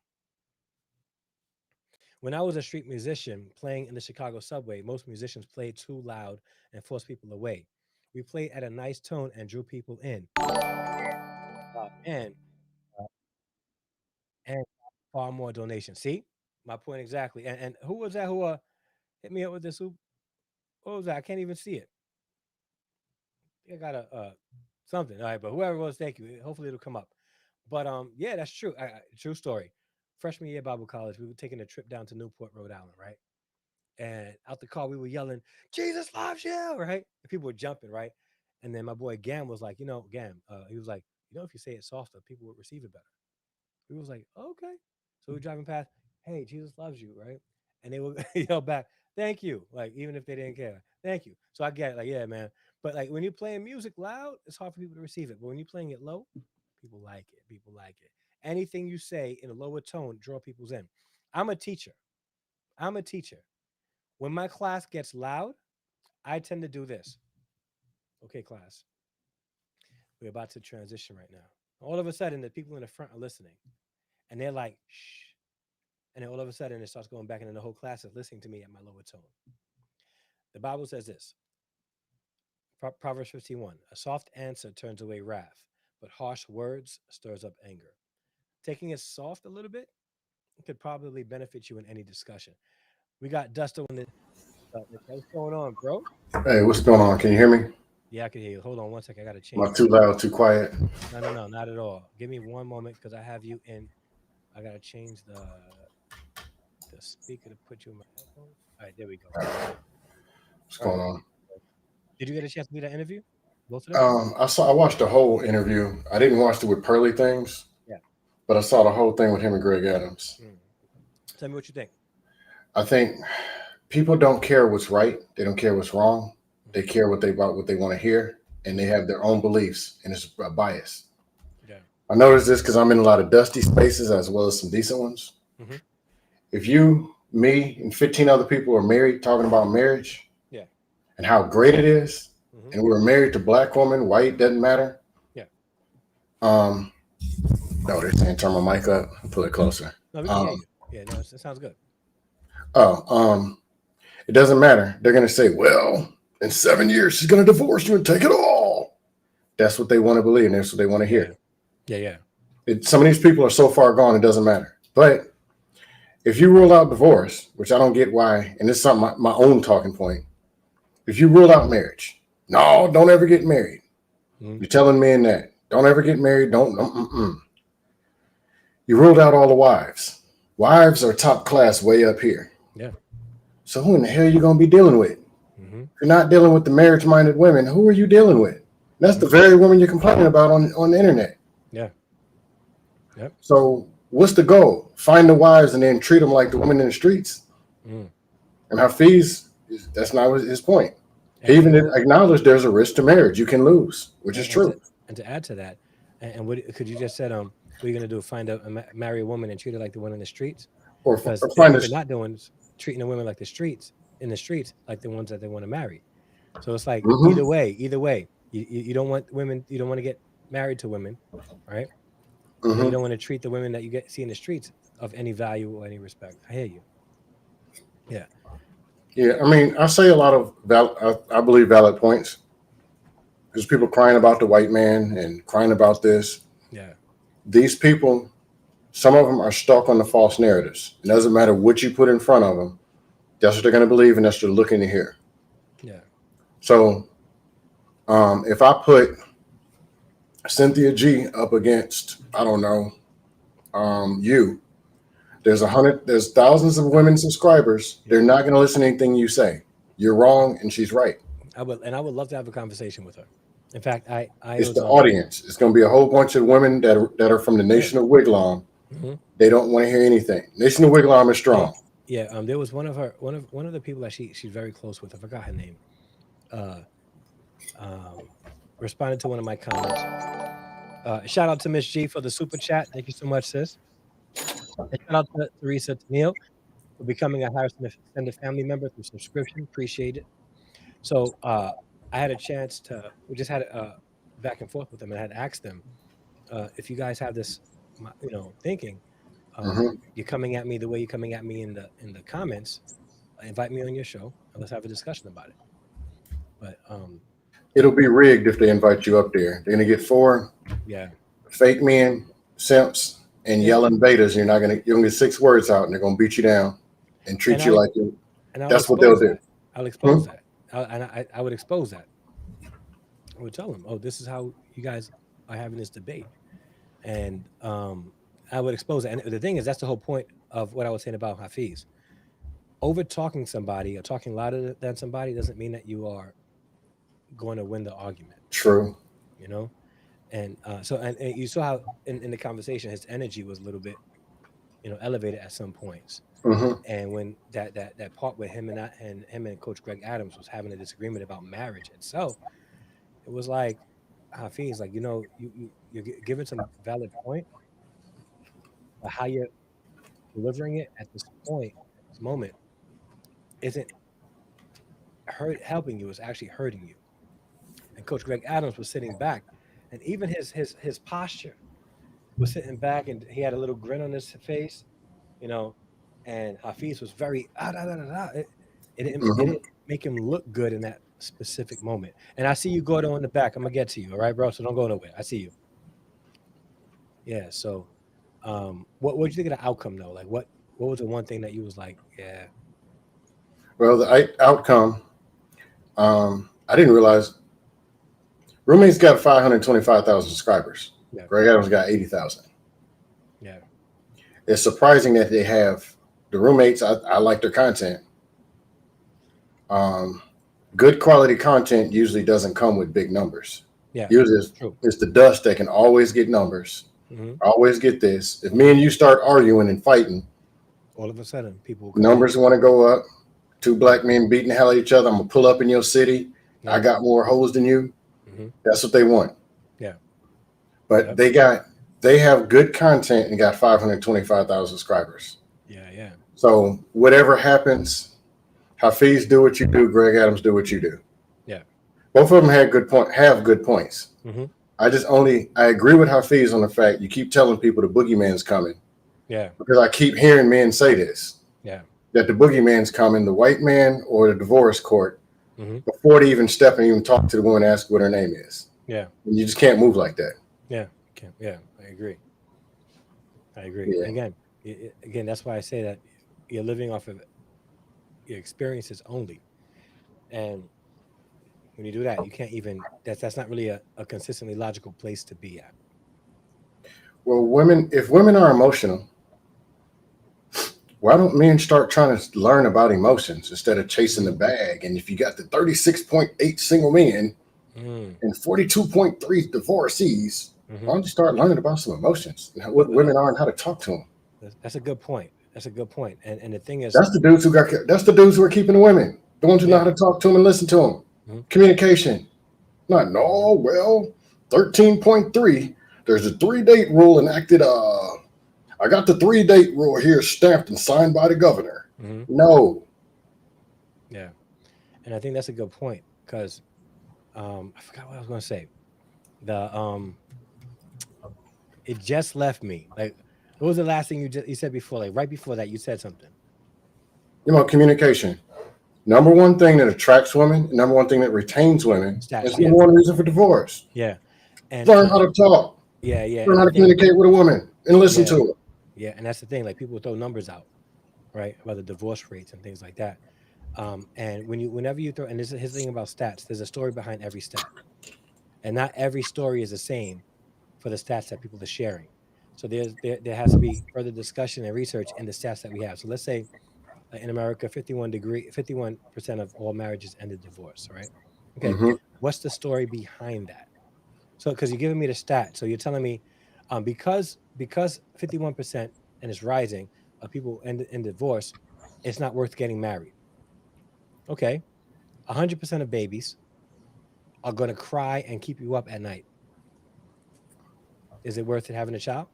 When I was a street musician playing in the Chicago subway, most musicians played too loud and forced people away. We played at a nice tone and drew people in, and uh, and far more donations. See my point exactly. And who was that who hit me up with this? Who what was that? I can't even see it. I got a something. All right, but whoever it was, thank you. Hopefully it'll come up. But yeah, that's true. True story. Freshman year Bible college, we were taking a trip down to Newport, Rhode Island, right? And out the car, we were yelling, "Jesus loves you!" Right? And people were jumping, right? And then my boy Gam was like, Gam, he was like, if you say it softer, people would receive it better. We was like, okay. So we're driving past, hey, Jesus loves you, right? And they would yell back, thank you. Like, even if they didn't care, thank you. So I get it, like, yeah, man. But like when you're playing music loud, it's hard for people to receive it. But when you're playing it low, people like it. People like it. Anything you say in a lower tone, draw people's in. I'm a teacher. I'm a teacher. When my class gets loud, I tend to do this. Okay, class, we're about to transition right now. All of a sudden, the people in the front are listening and they're like, shh. And then all of a sudden, it starts going back, and then the whole class is listening to me at my lower tone. The Bible says this, Proverbs 51, a soft answer turns away wrath, but harsh words stirs up anger. Taking it soft a little bit could probably benefit you in any discussion. We got Dusto in the, what's going on, bro? Hey, what's going on? Can you hear me? Yeah, I can hear you. Hold on one second. I got to Am change I my. too loud, too quiet? No, no, no, not at all. Give me one moment because I have you in. I got to change the speaker to put you in my headphones. All right, there we go. What's All right. going on? Did you get a chance to do that interview? Both of them? I watched the whole interview. I didn't watch it with Pearly Things, Yeah. but I saw the whole thing with him and Greg Adams. Mm. Tell me what you think. I think people don't care what's right. They don't care what's wrong. They Hmm. care what they want to hear, and they have their own beliefs, and it's a bias. Yeah. I noticed this because I'm in a lot of dusty spaces as well as some decent ones. Hmm. If you, me, and 15 other people are married talking about marriage Yeah. and how great it is, Hmm. and we're married to black woman, white, doesn't matter. Yeah. Um, no, they're saying turn my mic up, pull it closer. No, we can hear Um, you. Yeah. No, it sounds good. oh, it doesn't matter. They're gonna say, well, in 7 years she's gonna divorce you and take it all. That's what they want to believe, and that's what they want to Yeah. hear. Yeah. Yeah. Some of these people are so far gone, it doesn't matter. But if you rule out divorce, which I don't get why, and this is something my own talking point. If you rule out marriage, no, don't ever get married. Hmm. You're telling men that don't ever get married. Don't. You ruled out all the wives. Wives are top class way up here. Yeah. So who in the hell are you gonna be dealing with? Hmm. If you're not dealing with the marriage minded women, who are you dealing with? That's Hmm. the very woman you're complaining about on the internet. Yeah. Yep. So what's the goal? Find the wives and then treat them like the women in the streets. Mm. And Hafeez, that's not his point. He And even what? acknowledged there's a risk to marriage. You can lose, which is And true. to add to that, and what could you just said? What are you gonna do? Find marry a woman and treat her like the one in the streets? Because Or find what a they're not doing is treating the women like the streets in the streets like the ones that they want to marry. So it's like mm-hmm, either way, you don't want women, you don't want to get married to women, right? And you mm-hmm. don't want to treat the women that you get see in the streets of any value or any respect. I hear you. Yeah. Yeah, I mean, I say a lot of I believe valid points. There's people crying about the white man and crying about this. Yeah. These people, some of them are stuck on the false narratives. It doesn't matter what you put in front of them. That's what they're going to believe, and that's what they're looking to hear. Yeah. So, if I put Cynthia G up against, I don't know, you, there's thousands of women subscribers. Yeah. They're not going to listen to anything you say. You're wrong, and she's right. I would love to have a conversation with her. In fact, I It's was the audience. It's going to be a whole bunch of women that are from the yeah. Nation of Wigwam. Hmm. They don't want to hear anything. Nation of Wigwam is Yeah. strong. Yeah. There was one of the people that she's very close with. I forgot her name. Uh, um, Responded to one of my comments. Shout out to Miss G for the super chat. Thank you so much, sis. And shout out to Teresa Tennille for becoming a Harrison Extended family member through subscription. Appreciate it. So I had a chance to, we just had back and forth with them, and I had asked them if you guys have this, thinking. Hmm. You're coming at me the way you're coming at me in the comments. Invite me on your show and let's have a discussion about it. But It'll be rigged if they invite you up there. They're gonna get four yeah, fake men, simps, and yeah, yelling betas. You're gonna get 6 words out, and they're gonna beat you down and and treat you like you. I'll That's what they'll expose do. that. I'll Hmm? expose that. I would expose that. I would tell them, oh, this is how you guys are having this debate, and I would expose it. And the thing is, that's the whole point of what I was saying about Hafiz. Over talking somebody or talking louder than somebody doesn't mean that you are going to win the argument. True. You know, and you saw how in the conversation his energy was a little bit elevated at some points. Hmm. And when that part with him and him and Coach Greg Adams was having a disagreement about marriage itself, it was like Hafiz, like you're giving some valid point, but how you're delivering it at this point, this moment, isn't helping you. It's actually hurting you. And Coach Greg Adams was sitting back, and even his posture was sitting back, and he had a little grin on his face, you know. And Hafiz was very da, da, da, da. It Hmm. didn't make him look good in that specific moment. And I see you, Gordo, in the back. I'm gonna get to you, all right, bro. So don't go nowhere. I see you. Yeah. So, what did you think of the outcome though? Like, what was the one thing that you was like, yeah, Well, the outcome. I didn't realize roommates got 525,000 subscribers. yeah, Greg Adams got 80,000. yeah, It's surprising that they have the roommates. I like their content. Um, Good quality content usually doesn't come with big numbers. yeah, Usually, true. it's the dust that can always get numbers. Hmm. Always get this. If me and you start arguing and fighting, All of a sudden, people will come in. numbers want to go up. Two black men beating the hell out of each other. I'm gonna pull up in your city. I Yeah. got more hoes than you. Hmm. That's what they want. Yeah. But Yep. they have good content and got 525,000 subscribers. Yeah. Yeah. So whatever happens, Hafeez do what you do. Greg Adams do what you do. Yeah. Both of them have good points. Hmm. I agree with Hafeez on the fact you keep telling people the boogeyman's coming Yeah. because I keep hearing men say this Yeah. that the boogeyman's coming, the white man or the divorce court, Hmm. before they even step and even talk to the woman and ask what her name is. Yeah. And you just can't move like that. Yeah. Okay. Yeah. I agree. I agree. Yeah. And again, that's why I say that you're living off of your experiences only, and when you do that, you can't even. That's not really a consistently logical place to be at. Well, if women are emotional, why don't men start trying to learn about emotions instead of chasing the Mm, bag? And if you got the 36.8 single men mm, and 42.3 divorcees, mm-hmm. why don't you start learning about some emotions and what women are and how to talk to them? That's a good point. That's a good point. And the thing is, That's the dudes who are keeping the women. The ones who know yeah. how to talk to them and listen to them. Hmm. Communication. Not Hmm. no. Well, 13.3. There's a 3-date rule enacted. I got the 3-date rule here stamped and signed by the governor. Hmm. No. Yeah. And I think that's a good point because I forgot what I was going to say. The It just left me. Like, what was the last thing you said before? Like right before that, you said something. Communication. Number one thing that attracts women, number one thing that retains women, Stats. is Yeah. number one reason for divorce. Yeah. And Learn how to talk. yeah, yeah. Learn And how the to thing, communicate with a woman and listen yeah, to her. yeah. And that's the thing. Like people throw numbers out, right, about the divorce rates and things like that. And whenever you throw, and this is his thing about stats. There's a story behind every stat, and not every story is the same for the stats that people are sharing. So there has to be further discussion and research in the stats that we have. So let's say in America, 51% of all marriages ended divorce, right? Okay, Hmm. what's the story behind that? So because you're giving me the stat, so you're telling me because 51% and it's rising of people in divorce, it's not worth getting married. Okay, 100% of babies are going to cry and keep you up at night. Is it worth it having a child?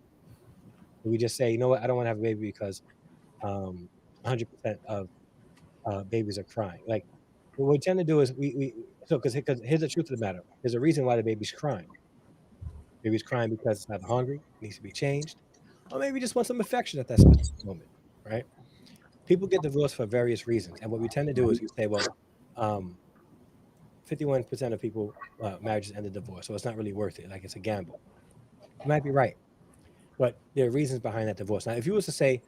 Or we just say, you know what, I don't want to have a baby because 100% of babies are crying. Like what we tend to do is we so because here's the truth of the matter. There's a reason why the baby's crying. Baby's crying because it's not hungry, needs to be changed, or maybe just want some affection at that specific moment, right? People get divorced for various reasons, and what we tend to do is we say, well, um, 51% of people marriages end in divorce, so it's not really worth it. Like it's a gamble. You might be right, but there are reasons behind that divorce. Now, if you was to say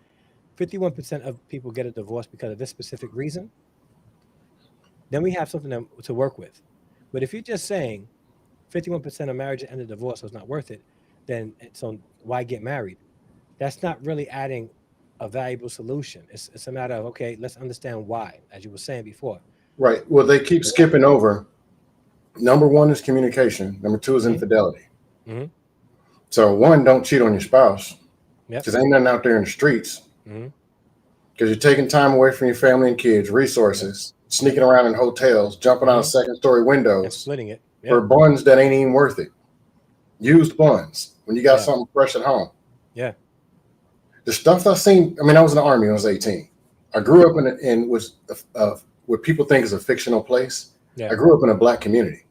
51% of people get a divorce because of this specific reason, then we have something to work with. But if you're just saying 51% of marriages end in divorce, so it's not worth it, then so why get married? That's not really adding a valuable solution. It's a matter of, okay, let's understand why, as you were saying before. Right. Well, they keep skipping over. Number one is communication. Number two is Mm-hmm. infidelity. Mm-hmm. So one, don't cheat on your spouse Yep. because ain't nothing out there in the streets. Mm-hmm. Because you're taking time away from your family and kids, Yep. resources, Yep. sneaking around in hotels, jumping out of Mm-hmm. second-story And windows splitting it. for Yep. buns that ain't even worth it. Used buns when you got Yeah. something fresh at home. Yeah. The stuff I seen. I mean, I was in the army when I was 18. I grew up in was what people think is a fictional place. Yeah. I grew up in a black community.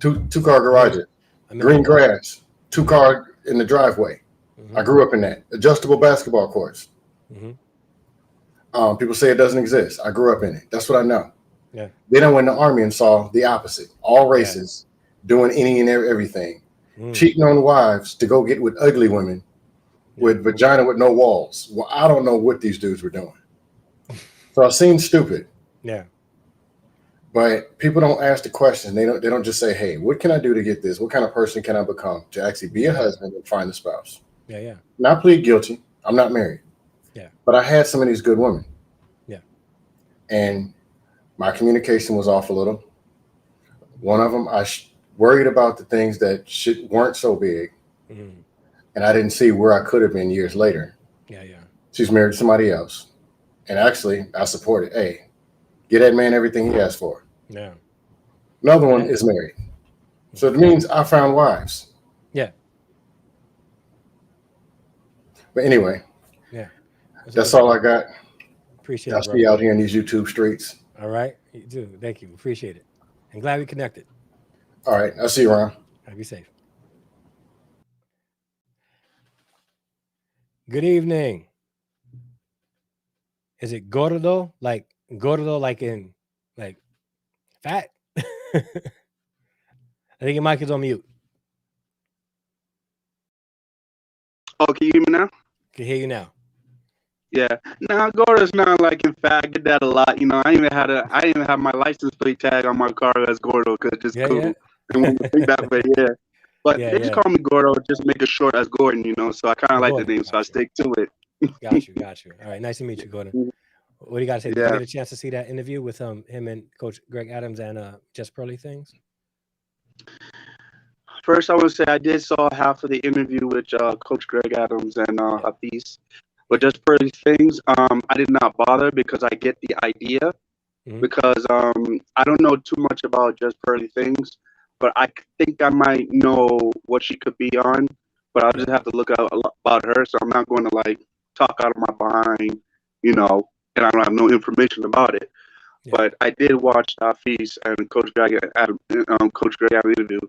Two car I hear you. garages, I'm in green that too. grass, two Mm-hmm. car in the driveway. Mm-hmm. I grew up in that. Adjustable basketball courts. Mm-hmm. People say it doesn't exist. I grew up in it. That's what I know. Yeah. Then I went in the army and saw the opposite. All Yeah. races doing any and everything, Mm. cheating on wives to go get with ugly women Yeah. with vagina with no walls. Well, I don't know what these dudes were doing. So I seem stupid, Yeah. but people don't ask the question. They don't just say, "Hey, what can I do to get this? What kind of person can I become to actually be a Yeah. husband and find a spouse?" Yeah. Yeah. Now I plead guilty. I'm not married, Yeah. but I had some of these good women, Yeah. and my communication was off a little. One of them, worried about the things that weren't so big, Mm. and I didn't see where I could have been years later. Yeah. Yeah. She's married to somebody else, and actually, I support it. Hey, get that man everything he asked for. Yeah. Another one Yeah. is married, so Mm. it means I found wives. Yeah. But anyway, Yeah. That's a good that's all I point. got. Appreciate I'll it, see you brother. out here in these YouTube streets. All right. You too. Thank you. Appreciate it. And glad we connected. All right, I'll see you around. Have you safe. Good evening. Is it gordo? Like gordo, like in like fat? I think your mic is on mute. Oh, can you hear me now? Can hear you now. Yeah. Now Gordo's not like in fact, I get that a lot. You know, I even have my license plate tag on my car as Gordo because it's Yeah, cool. yeah. And when you think that way, yeah. But Yeah, they just yeah. call me Gordo, just make it short as Gordon, you know. So I kind of like the Gordon. name, so I Got you. stick to it. Got you. Got you. All right. Nice to meet you, Gordon. What do you got to say? Did you Yeah. get a chance to see that interview with him and Coach Greg Adams and Just Pearly Things? First, I want to say I did saw half of the interview with Coach Greg Adams and Yeah. Hafeez. Yeah. But just for these things, I did not bother because I get the idea. Mm-hmm. Because I don't know too much about Just Pearly Things, but I think I might know what she could be on. But I'll Yeah. just have to look out a lot about her, so I'm not going to like talk out of my behind, you know, and I don't have no information about it. Yeah. But I did watch Hafeez and Coach Greg Adam interview.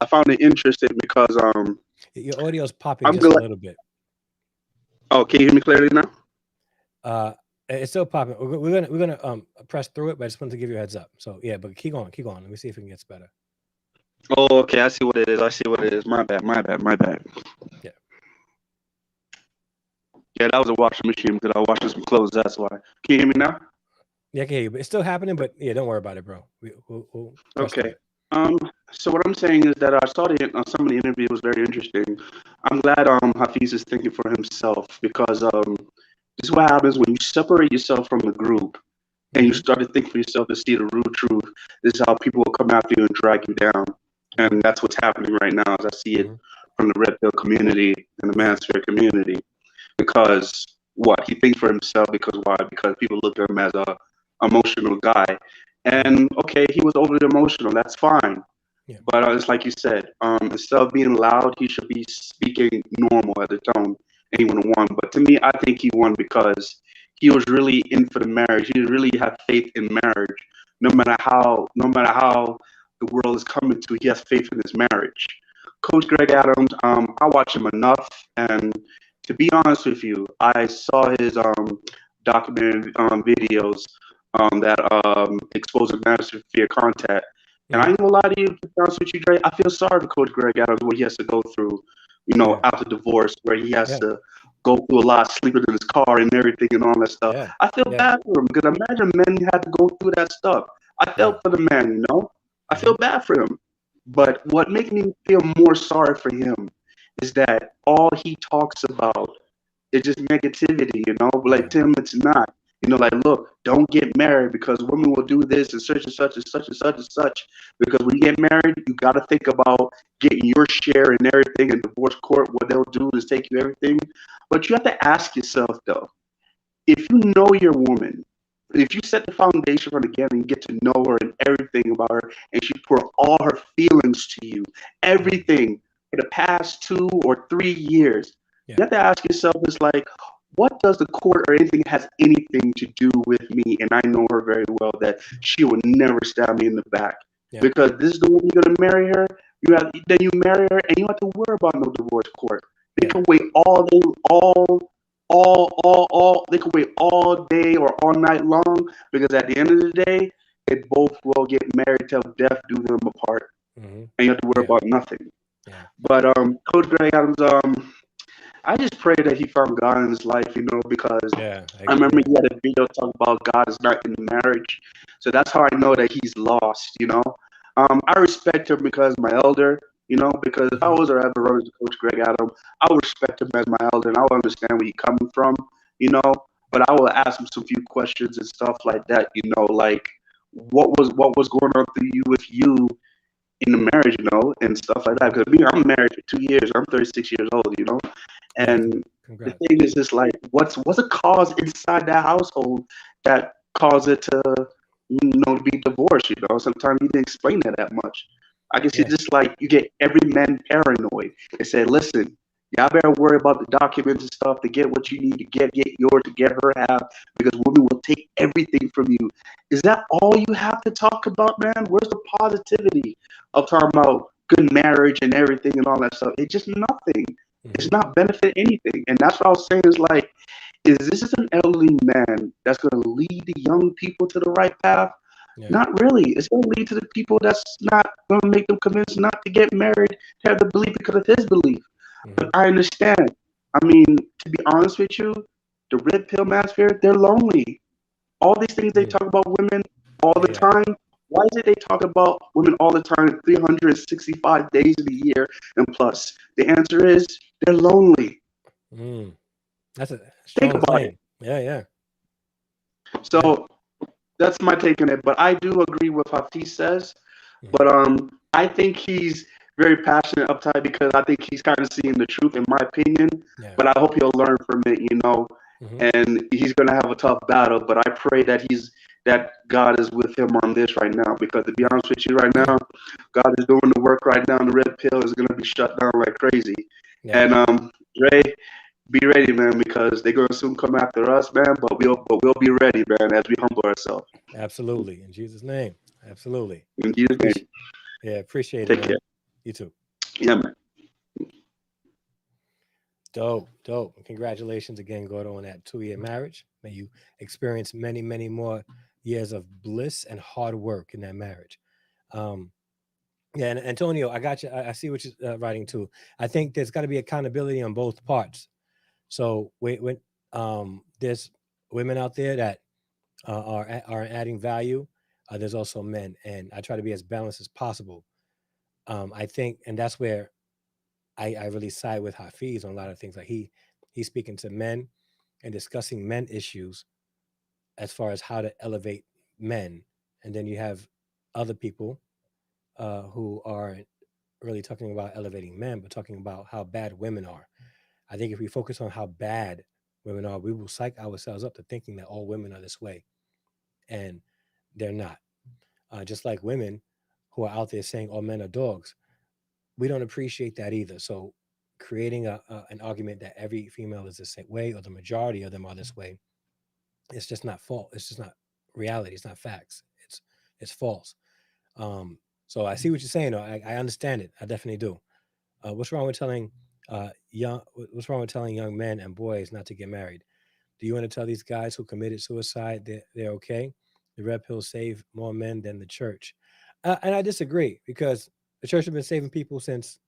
I found it interesting because Your audio's popping I'm just a glad. little bit. Oh, can you hear me clearly now? It's still popping. We're gonna press through it, but I just wanted to give you a heads up. So yeah, but keep going, keep going. Let me see if it gets better. Oh, okay. I see what it is. I see what it is. My bad. My bad. My bad. Yeah. Yeah, that was a washing machine because I was washing some clothes. That's why. Can you hear me now? Yeah, I can hear you, but it's still happening. But yeah, don't worry about it, bro. We'll press through Okay. it. So what I'm saying is that I saw some of the interview was very interesting. I'm glad Hafiz is thinking for himself because this is what happens when you separate yourself from the group and you Mm-hmm. start to think for yourself to see the real truth. This is how people will come after you and drag you down, and that's what's happening right now. As I see it Mm-hmm. from the red pill community and the Yeah. manosphere community, because what he thinks for himself. Because why? Because people look at him as a emotional guy, Mm-hmm. and okay, he was overly emotional. That's fine. Yeah. But it's like you said, instead of being loud, he should be speaking normal at the tone, and he would have won. But to me, I think he won because he was really in for the marriage. He really had faith in marriage. Mm-hmm. No matter how the world is coming to, he has faith in his marriage. Coach Greg Adams, I watch him enough, and To be honest with you, I saw his documentary videos that exposing massive fear content. And I Hmm. ain't gonna lie to you, to be honest with you, Dre, I feel sorry for Coach Greg Adams what he has to go through, Yeah. after divorce, where he has Yeah. to go through a lot, sleeping in his car and everything and all that stuff. Yeah. I feel Yeah. bad for him because imagine men had to go through that stuff. I Yeah. felt for the man, I Hmm. feel bad for him. Yeah. But what makes me feel more sorry for him is that all he talks about is just negativity, like Yeah. Tim, it's not. Like, look, don't get married because women will do this and such and such and such and such. Because when you get married, you got to think about getting your share and everything in divorce court. What they'll do is take you everything. But you have to ask yourself, though, if you know your woman, if you set the foundation from the beginning, you get to know her and everything about her, and she pour all her feelings to you, Hmm. everything for the past 2 or 3 years, you Yeah. have to ask yourself, it's like, what does the court or anything has anything to do with me? And I know her very well that she will never stab me in the back. Yeah. Because this is the one you're gonna marry her, then you marry her and you don't have to worry about no divorce court. They Yeah. can wait all they can wait all day or all night long because at the end of the day, they both will get married till death do them apart, Hmm. and you have to worry Yeah. about nothing. Yeah. But Coach Greg Adams, I just pray that he found God in his life, because Yeah. I remember Yeah. he had a video talking about God is not in marriage, so that's how I know that he's lost. I respect him because my elder. Because if I Hmm. was to ever run into Coach Greg Adams, I would respect him as my elder, and I would understand where he's coming from. You know, but I will ask him some few questions and stuff like that. Like what was going on through you with you in the marriage, and stuff like that. Hmm. Because me, I'm married for 2 years. I'm 36 years old. Yeah. And the Congrats. thing is, just like, what's a cause inside that household that caused it to be divorced? Sometimes you didn't explain that much. I guess Yeah. it's just like you get every man paranoid and say, listen, y'all better worry about the documents and stuff to get what you need to get yours to get her half because women will take everything from you. Is that all you have to talk about, man? Where's the positivity of talking about good marriage and everything and all that stuff? It's just nothing. Hmm. It's not benefit anything. And that's what I was saying is like, is this is an elderly man that's going to lead the young people to the right path? Yeah. Not really. It's going to lead to the people that's not going to make them convinced not to get married, to have the belief because of his belief. But Hmm. I understand. I mean, to be honest with you, the red pill manosphere, they're lonely. All these things they Mm. talk about women all Yeah. the Yeah. time. Why is it they talk about women all the time, 365 days of the year and plus? The answer is they're lonely. Mm. That's a Think strong about it. claim. Yeah. Yeah. Yeah. So that's my take on it. But I do agree with what he says. Hmm. But I think he's very passionate, uptight because I think he's kind of seeing the truth, in my opinion. Yeah. But I hope he'll learn from it. Hmm. And he's gonna have a tough battle. But I pray that God is with him on this right now. Because to be Yeah. honest with you, right now, God is doing the work right now. And the red pill is gonna be shut down like crazy. Yeah. And Dre, be ready, man, because they're gonna soon come after us, man. But we'll be ready, man, as we humble ourselves. Absolutely. In Jesus' name. Absolutely. In Jesus' Appreciate. name, Yeah. Appreciate it, take care. man. You too. Yeah, man. Dope. Dope. Congratulations again, Gordo, on that 2 year marriage. May you experience many, many more years of bliss and hard work in that marriage. Um, yeah, and Antonio, I got you. I see what you're writing too. I think there's got to be accountability on both parts. So when there's women out there that are adding value, there's also men, and I try to be as balanced as possible. I think, and that's where I really side with Hafiz on a lot of things. Like he's speaking to men and discussing men issues as far as how to elevate men, and then you have other people who are really talking about elevating men, but talking about how bad women are. I think if we focus on how bad women are, we will psych ourselves up to thinking that all women are this way, and they're not. Just like women who are out there saying all men are dogs, we don't appreciate that either. So, creating an argument that every female is the same way or the majority of them are this way, it's just not fault. It's just not reality. It's not facts. It's false. So I see what you're saying. Though. I understand it. I definitely do. What's wrong with telling What's wrong with telling young men and boys not to get married? Do you want to tell these guys who committed suicide that they're okay? The red pill saved more men than the church. And I disagree because the church has been saving people since,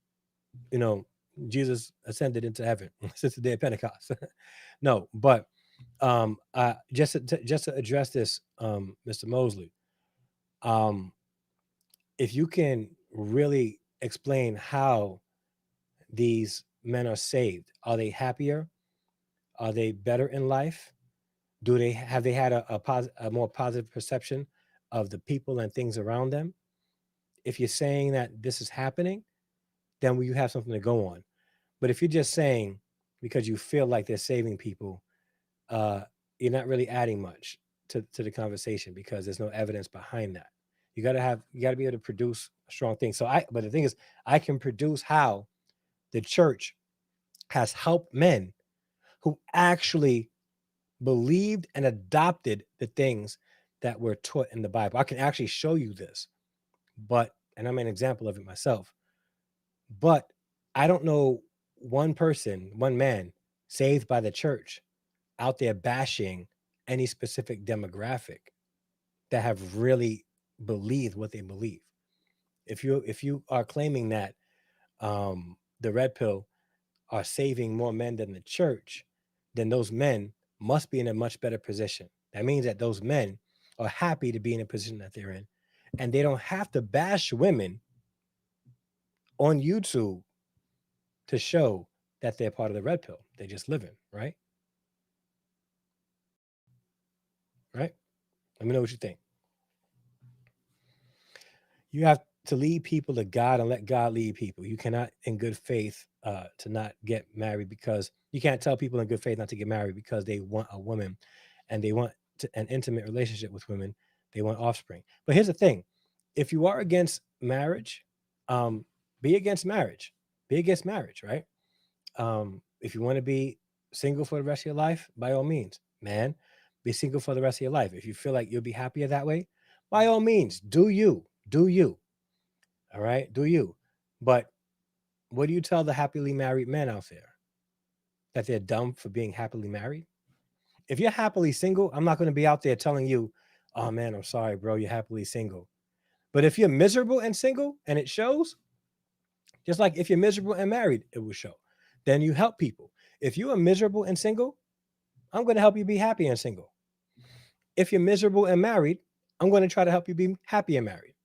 you know, Jesus ascended into heaven, since the day of Pentecost. No, but just to address this, Mr. Mosley, um, if you can really explain how these men are saved, are they happier? Are they better in life? Do they have they had a more positive perception of the people and things around them? If you're saying that this is happening, then you have something to go on. But if you're just saying because you feel like they're saving people, uh, you're not really adding much to the conversation because there's no evidence behind that. You gotta be able to produce strong things. But the thing is, I can produce how the church has helped men who actually believed and adopted the things that were taught in the Bible. I can actually show you this, and I'm an example of it myself. But I don't know one person, one man saved by the church out there bashing any specific demographic that have really believed what they believe. If you are claiming that the red pill are saving more men than the church, then those men must be in a much better position. That means that those men are happy to be in a position that they're in, and they don't have to bash women on YouTube to show that they're part of the red pill. They just live in, right? Right? Let me know what you think. You have to lead people to God and let God lead people. You cannot, in good faith, to not get married because you can't tell people in good faith not to get married because they want a woman and they want an intimate relationship with women. They want offspring. But here's the thing: if you are against marriage, um, be against marriage. Be against marriage, right? If you want to be single for the rest of your life, by all means, man, be single for the rest of your life. If you feel like you'll be happier that way, by all means, do you. Do you. All right, do you? But what do you tell the happily married men out there? That they're dumb for being happily married? If you're happily single, I'm not going to be out there telling you, oh man, I'm sorry, bro, you're happily single. But if you're miserable and single and it shows, just like if you're miserable and married, it will show. Then you help people. If you are miserable and single, I'm going to help you be happy and single. If you're miserable and married, I'm going to try to help you be happy and married,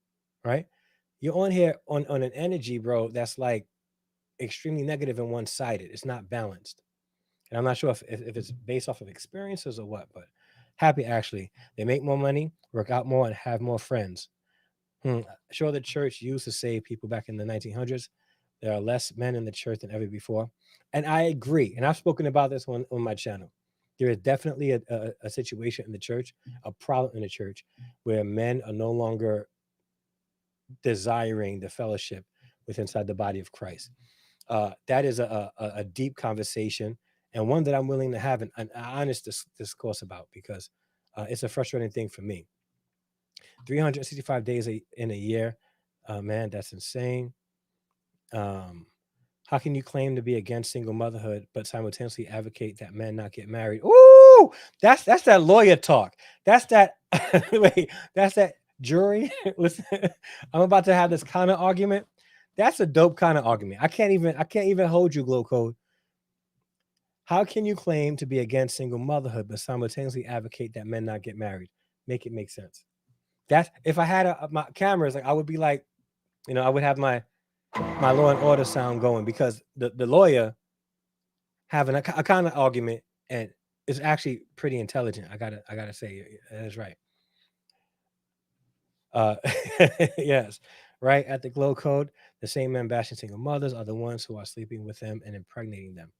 right? You're on here on an energy, bro, that's like extremely negative and one-sided. It's not balanced. And I'm not sure if it's based off of experiences or what, but happy actually. They make more money, work out more, and have more friends. Sure, the church used to save people back in the 1900s. There are less men in the church than ever before. And I agree. And I've spoken about this on my channel. There is definitely a situation in the church, a problem in the church, where men are no longer desiring the fellowship with inside the body of Christ. That is a deep conversation and one that I'm willing to have an honest discourse about because it's a frustrating thing for me. 365 days in a year, man, that's insane. Um, how can you claim to be against single motherhood but simultaneously advocate that men not get married? Ooh, that's that lawyer talk. That's that. Wait, that's that jury. Listen, I'm about to have this kind of argument. That's a dope kind of argument. I can't even hold you, Glow Code. How can you claim to be against single motherhood but simultaneously advocate that men not get married? Make it make sense. That's if I had my cameras, like I would be like, I would have my law and order sound going because the lawyer having a kind of argument and it's actually pretty intelligent. I gotta say that is right. Uh, yes, right at the Glow Code, the same men bashing single mothers are the ones who are sleeping with them and impregnating them.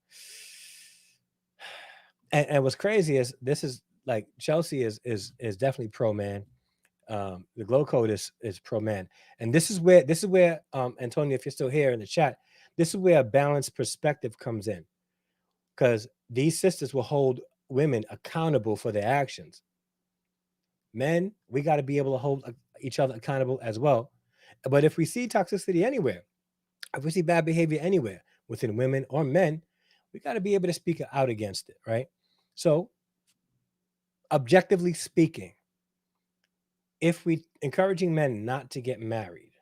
And what's crazy is this is like Chelsea is definitely pro man. The Glow Code is pro man, and this is where Antonio, if you're still here in the chat, this is where a balanced perspective comes in because these sisters will hold women accountable for their actions. Men, we got to be able to hold each other accountable as well. But if we see toxicity anywhere, if we see bad behavior anywhere, within women or men, we got to be able to speak out against it, right? So, objectively speaking, if we encouraging men not to get married,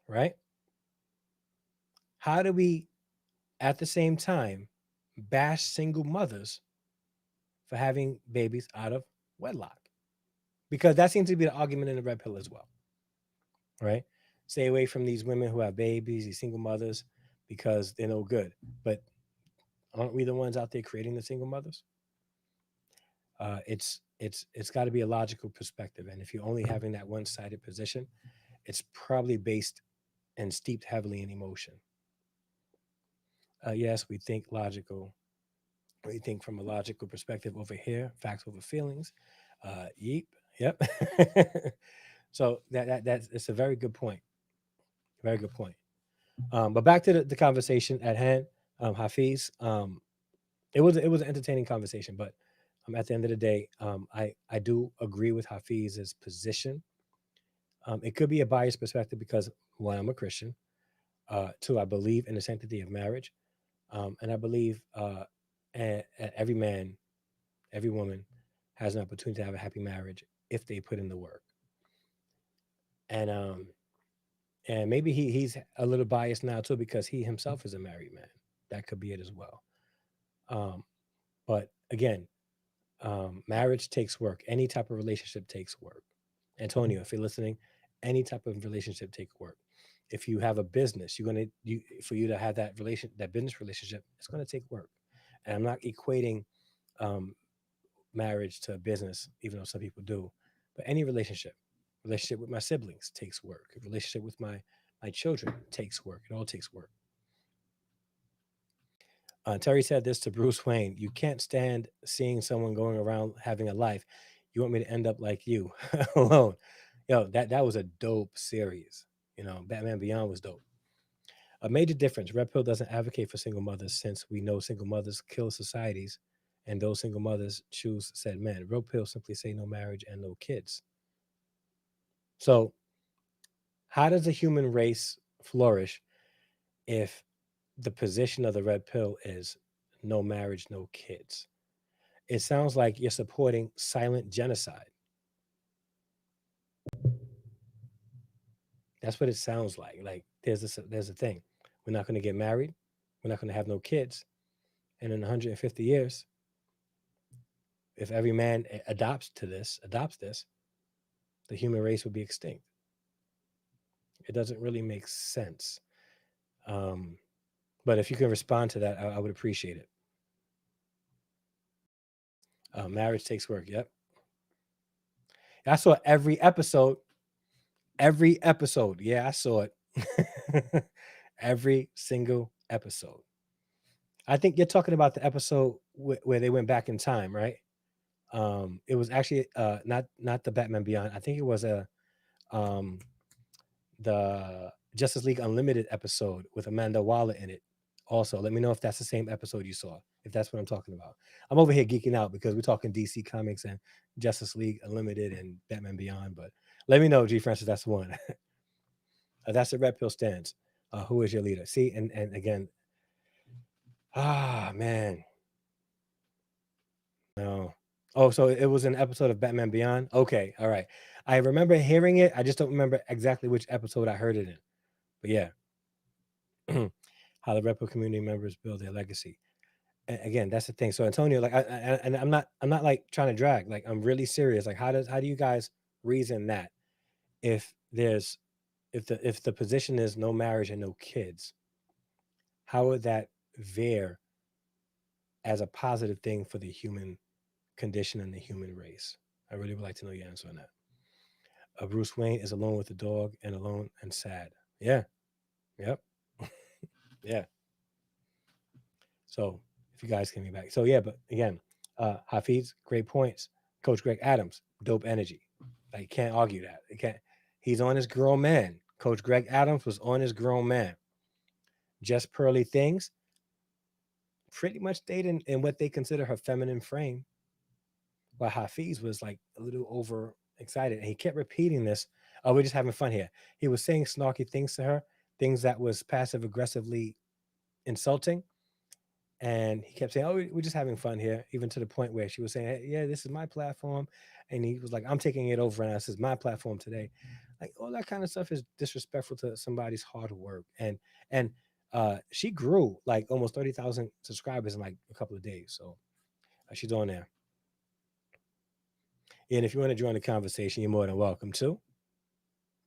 right? How do we at the same time bash single mothers for having babies out of wedlock? Because that seems to be the argument in the red pill as well, right? Stay away from these women who have babies, these single mothers, because they're no good. But aren't we the ones out there creating the single mothers? It's got to be a logical perspective, and if you're only having that one-sided position, it's probably based and steeped heavily in emotion. Yes, we think logical. We think from a logical perspective over here, facts over feelings. Yeep. Yep. So that's it's a very good point. Very good point. But back to the conversation at hand, Hafiz. It was an entertaining conversation, but at the end of the day, I do agree with Hafiz's position. It could be a biased perspective because one, I'm a Christian. Two, I believe in the sanctity of marriage, and I believe every man, every woman has an opportunity to have a happy marriage if they put in the work. And maybe he's a little biased now too because he himself is a married man. That could be it as well. Um, but again, marriage takes work. Any type of relationship takes work. Antonio, if you're listening, any type of relationship takes work. If you have a business, for you to have that business relationship, it's gonna take work. And I'm not equating um, marriage to a business, even though some people do. But any relationship with my siblings takes work. A relationship with my children takes work. It all takes work. Terry said this to Bruce Wayne: "You can't stand seeing someone going around having a life. You want me to end up like you, alone." Yo, that was a dope series. Batman Beyond was dope. A major difference: Red Pill doesn't advocate for single mothers, since we know single mothers kill societies, and those single mothers choose said men. Red Pill simply say no marriage and no kids. So, how does the human race flourish if the position of the Red Pill is no marriage, no kids? It sounds like you're supporting silent genocide. That's what it sounds like. Like there's a thing. We're not going to get married. We're not going to have no kids. And in 150 years, if every man adopts this, the human race would be extinct. It doesn't really make sense. Um, but if you can respond to that, I would appreciate it. Marriage takes work. Yep. I saw every episode. Every episode. Yeah, I saw it. Every single episode. I think you're talking about the episode where they went back in time, right? It was actually not the Batman Beyond. I think it was um the Justice League Unlimited episode with Amanda Waller in it. Also, let me know if that's the same episode you saw. If that's what I'm talking about. I'm over here geeking out because we're talking DC Comics and Justice League Unlimited and Batman Beyond. But let me know, G Francis, that's the one. That's the Red Pill stance. Who is your leader? See, and again, man, no. Oh, so it was an episode of Batman Beyond. Okay, all right. I remember hearing it. I just don't remember exactly which episode I heard it in. But yeah, how the Red Pill community members build their legacy. Again, that's the thing. So Antonio, like, and I'm not like trying to drag. Like, I'm really serious. Like, how do you guys reason that if there's if the position is no marriage and no kids, how would that veer as a positive thing for the human condition and the human race? I really would like to know your answer on that. Bruce Wayne is alone with the dog and alone and sad. Yeah. Yep. Yeah. So if you guys can be back. So yeah, but again, Hafiz, great points. Coach Greg Adams, dope energy. Like, can't argue that. It can't. He's on his grown man. Coach Greg Adams was on his grown man. Just Pearly Things pretty much stayed in what they consider her feminine frame, while Hafiz was like a little over excited. And he kept repeating this. Oh, we're just having fun here. He was saying snarky things to her, things that was passive aggressively insulting. And he kept saying, "Oh, we're just having fun here," even to the point where she was saying, "Hey, yeah, this is my platform," and he was like, "I'm taking it over, and this is my platform today." Like all that kind of stuff is disrespectful to somebody's hard work. And she grew like almost 30,000 subscribers in like a couple of days. So she's on there. And if you want to join the conversation, you're more than welcome to.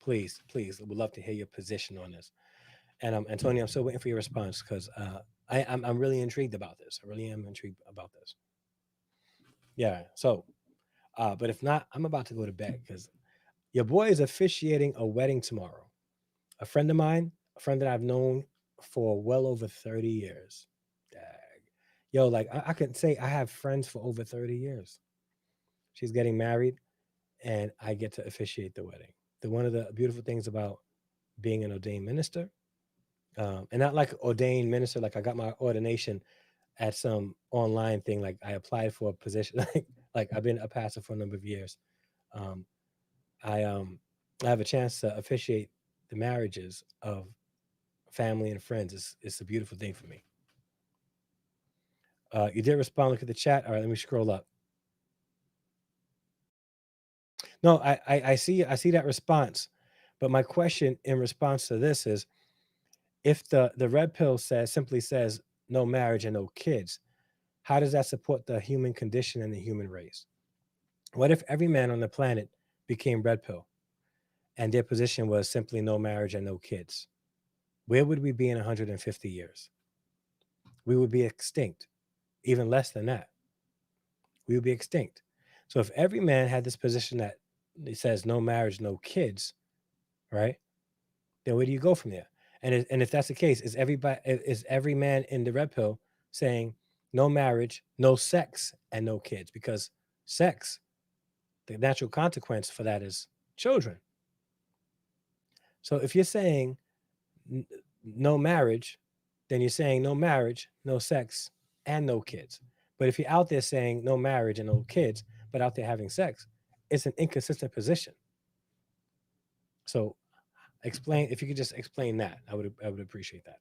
Please, please, we'd love to hear your position on this. And Tony, I'm still waiting for your response because I'm really intrigued about this. I really am intrigued about this. Yeah. So, but if not, I'm about to go to bed because your boy is officiating a wedding tomorrow. A friend of mine, a friend that I've known for well over 30 years. Dag. Yo, like I can say I have friends for over 30 years. She's getting married and I get to officiate the wedding. One of the beautiful things about being an ordained minister, and not like ordained minister, like I got my ordination at some online thing, like I applied for a position, like I've been a pastor for a number of years. Um, I have a chance to officiate the marriages of family and friends. It's a beautiful thing for me. You did respond. Look at the chat. All right, let me scroll up. No, I see that response, but my question in response to this is, if the red pill simply says no marriage and no kids, how does that support the human condition and the human race? What if every man on the planet became red pill and their position was simply no marriage and no kids? Where would we be in 150 years? We would be extinct. Even less than that, we would be extinct. So if every man had this position that it says no marriage, no kids, right? Then where do you go from there? And if that's the case, is every man in the red pill saying no marriage, no sex, and no kids? Because sex, the natural consequence for that is children. So if you're saying n- no marriage, then you're saying no marriage, no sex, and no kids. But if you're out there saying no marriage and no kids, but out there having sex, it's an inconsistent position. So explain, if you could just explain that, I would appreciate that.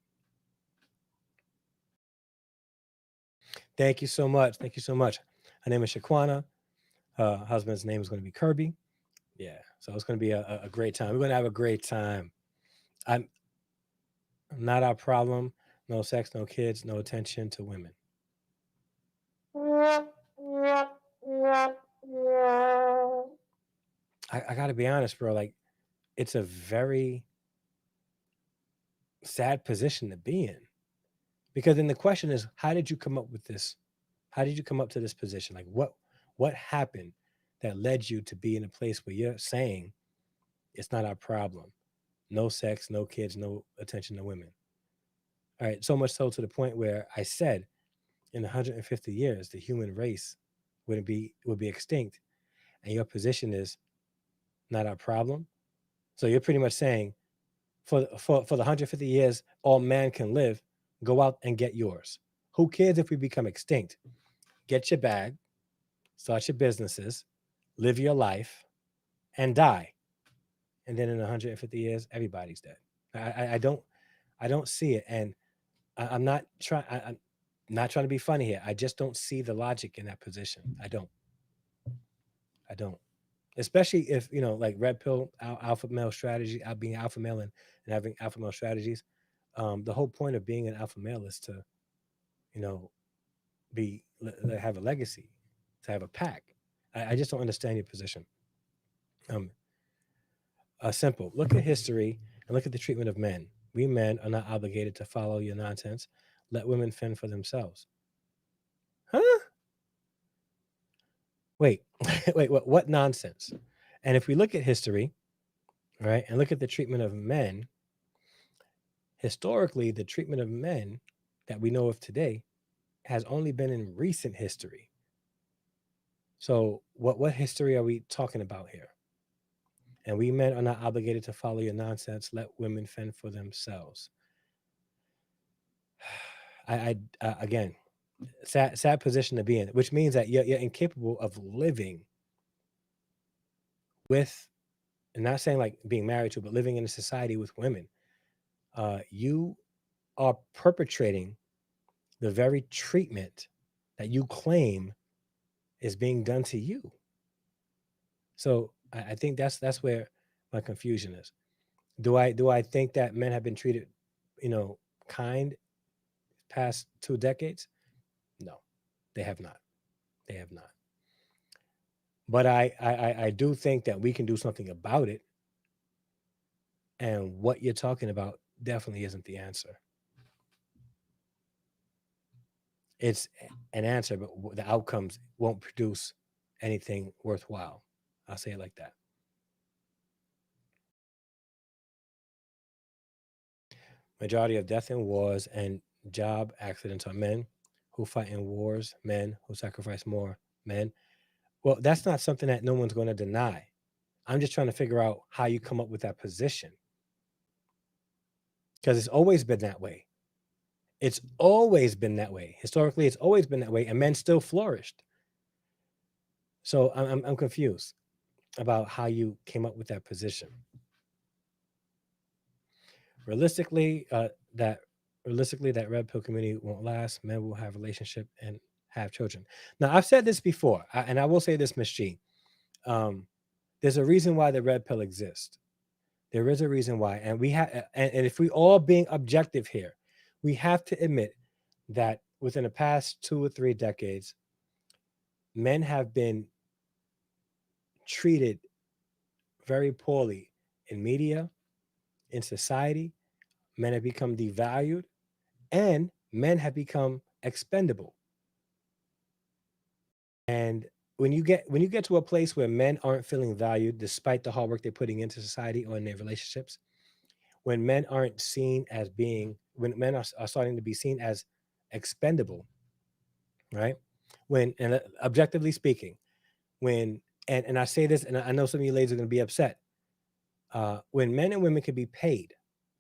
Thank you so much. Thank you so much. Her name is Shaquana. Her husband's name is going to be Kirby. Yeah. So it's going to be a great time. We're going to have a great time. I'm not our problem. No sex, no kids, no attention to women. I got to be honest, bro. Like, it's a very sad position to be in, because then the question is, how did you come up with this? How did you come up to this position? Like, what happened that led you to be in a place where you're saying it's not our problem? No sex, no kids, no attention to women. All right, so much so to the point where I said in 150 years the human race would be extinct, and your position is not our problem. So you're pretty much saying for the 150 years all man can live, go out and get yours. Who cares if we become extinct? Get your bag, start your businesses, live your life, and die. And then in 150 years, everybody's dead. I don't see it, and I'm not trying. I'm not trying to be funny here. I just don't see the logic in that position. I don't. I don't. Especially if like red pill alpha male strategy, being alpha male and having alpha male strategies. The whole point of being an alpha male is to, you know, have a legacy, to have a pack. I just don't understand your position. Um, Simple. Look at history and look at the treatment of men. We men are not obligated to follow your nonsense. Let women fend for themselves. Huh? Wait, wait. What nonsense? And if we look at history, right, and look at the treatment of men, historically, the treatment of men that we know of today has only been in recent history. So, what history are we talking about here? And we men are not obligated to follow your nonsense. Let women fend for themselves. Again, sad position to be in, which means that you're incapable of living with, and not saying like being married to, but living in a society with women. You are perpetrating the very treatment that you claim is being done to you. So I think that's where my confusion is. Do I think that men have been treated, you know, kind past 2 decades? No, they have not. They have not. But I do think that we can do something about it. And what you're talking about definitely isn't the answer. It's an answer, but the outcomes won't produce anything worthwhile. I'll say it like that. Majority of death in wars and job accidents are men who fight in wars, men who sacrifice more, men. Well, that's not something that no one's going to deny. I'm just trying to figure out how you come up with that position because it's always been that way. It's always been that way. Historically, it's always been that way, and men still flourished. So I'm confused about how you came up with that position. Realistically, that that red pill community won't last. Men will have relationship and have children. Now, I've said this before, and I will say this, Miss G. Um, there's a reason why the red pill exists. There is a reason why, and we have, and if we all being objective here, we have to admit that within the past 2 or 3 decades, men have been treated very poorly in media, in society. Men have become devalued, and men have become expendable. And when you get to a place where men aren't feeling valued despite the hard work they're putting into society or in their relationships, when men aren't seen as being when men are starting to be seen as expendable, right? When and objectively speaking, when and I say this, and I know some of you ladies are going to be upset. When men and women can be paid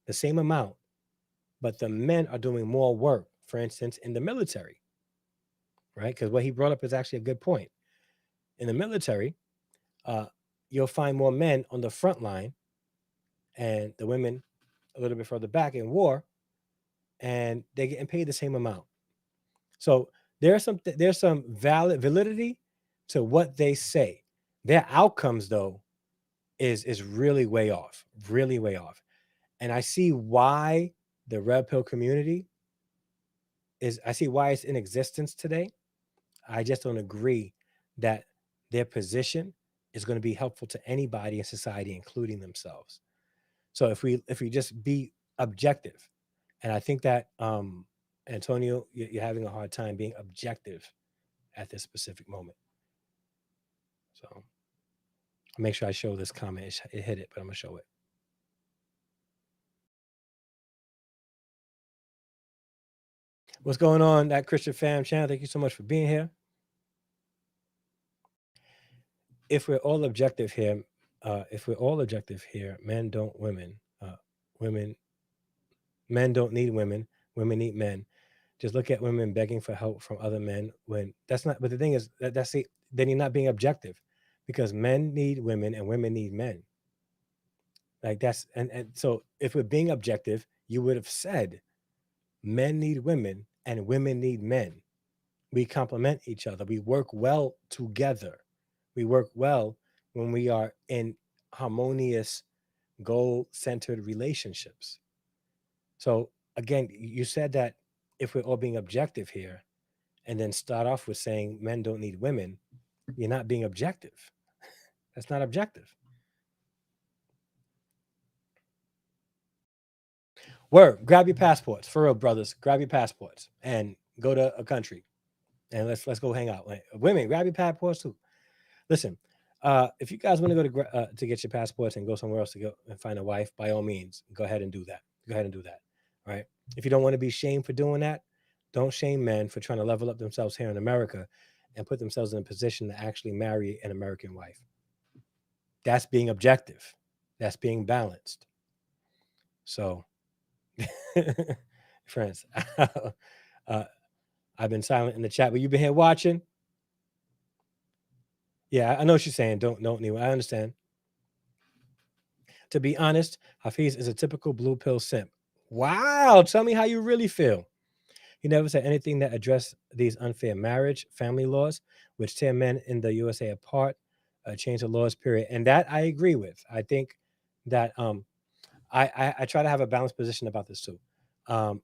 the same amount, but the men are doing more work, for instance, in the military, right? Because what he brought up is actually a good point. In the military, uh, you'll find more men on the front line and the women a little bit further back in war, and they're getting paid the same amount. So there's some validity to what they say. Their outcomes, though, is really way off, really way off. And I see why the red pill community I see why it's in existence today. I just don't agree that their position is going to be helpful to anybody in society, including themselves. So if we just be objective, and I think that Antonio, you're having a hard time being objective at this specific moment. So I'll make sure I show this comment. It hit it, but I'm gonna show it. What's going on, that Christian fam channel? Thank you so much for being here. If we're all objective here, men don't women. Women Men don't need women. Women need men. Just look at women begging for help from other men when that's not. But the thing is that's it. Then you're not being objective, because men need women and women need men. Like that's and so if we're being objective, you would have said men need women and women need men. We complement each other. We work well together. We work well when we are in harmonious, goal centered relationships. So again, you said that if we're all being objective here, and then start off with saying men don't need women, you're not being objective. That's not objective. Word, grab your passports. For real, brothers. Grab your passports and go to a country, and let's go hang out. Like, women, grab your passports too. Listen, if you guys want to go to get your passports and go somewhere else to go and find a wife, by all means, go ahead and do that. Go ahead and do that. All right. If you don't want to be shamed for doing that, don't shame men for trying to level up themselves here in America and put themselves in a position to actually marry an American wife. That's being objective. That's being balanced. So, friends, uh, I've been silent in the chat, but you've been here watching. Yeah, I know what she's saying. Don't need. I understand. To be honest, Hafiz is a typical blue pill simp. Wow, tell me how you really feel. He never said anything that addressed these unfair marriage, family laws, which tear men in the USA apart, change the laws, period. And that I agree with. I think that I try to have a balanced position about this too. Um,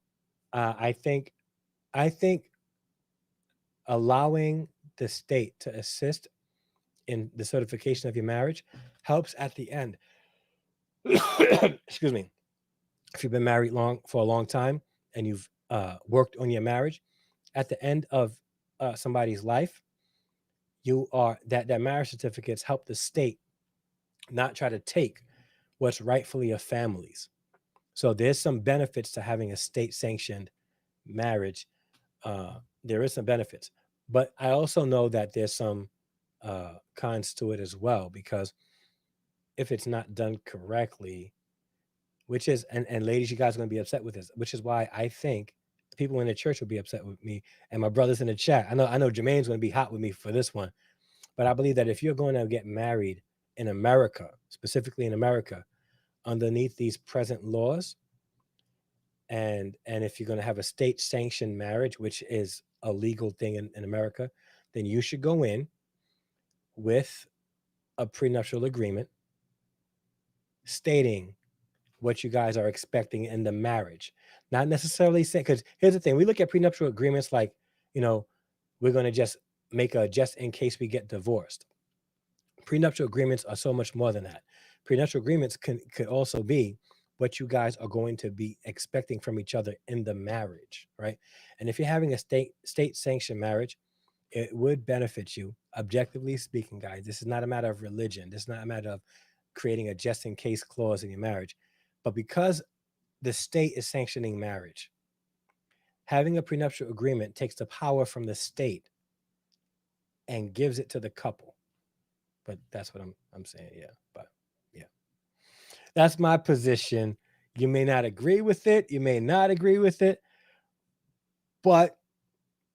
I think I think allowing the state to assist in the certification of your marriage helps at the end. Excuse me. If you've been married long for a long time and you've worked on your marriage, at the end of somebody's life, you are that marriage certificates help the state not try to take what's rightfully a family's. So there's some benefits to having a state sanctioned marriage. There is some benefits, but I also know that there's some cons to it as well, because if it's not done correctly, which is, and ladies, you guys are going to be upset with this, which is why I think the people in the church will be upset with me, and my brothers in the chat. I know Jermaine's going to be hot with me for this one, but I believe that if you're going to get married in America, specifically in America, underneath these present laws, and if you're going to have a state sanctioned marriage, which is a legal thing in America, then you should go in with a prenuptial agreement stating what you guys are expecting in the marriage. Not necessarily saying, because here's the thing, we look at prenuptial agreements like, you know, we're going to just make a just in case we get divorced. Prenuptial agreements are so much more than that. Prenuptial agreements could also be what you guys are going to be expecting from each other in the marriage, right? And if you're having a state sanctioned marriage, it would benefit you, objectively speaking, guys. This is not a matter of religion. This is not a matter of creating a just in case clause in your marriage. But because the state is sanctioning marriage, having a prenuptial agreement takes the power from the state and gives it to the couple. But that's what I'm saying. Yeah. But yeah. That's my position. You may not agree with it. You may not agree with it, but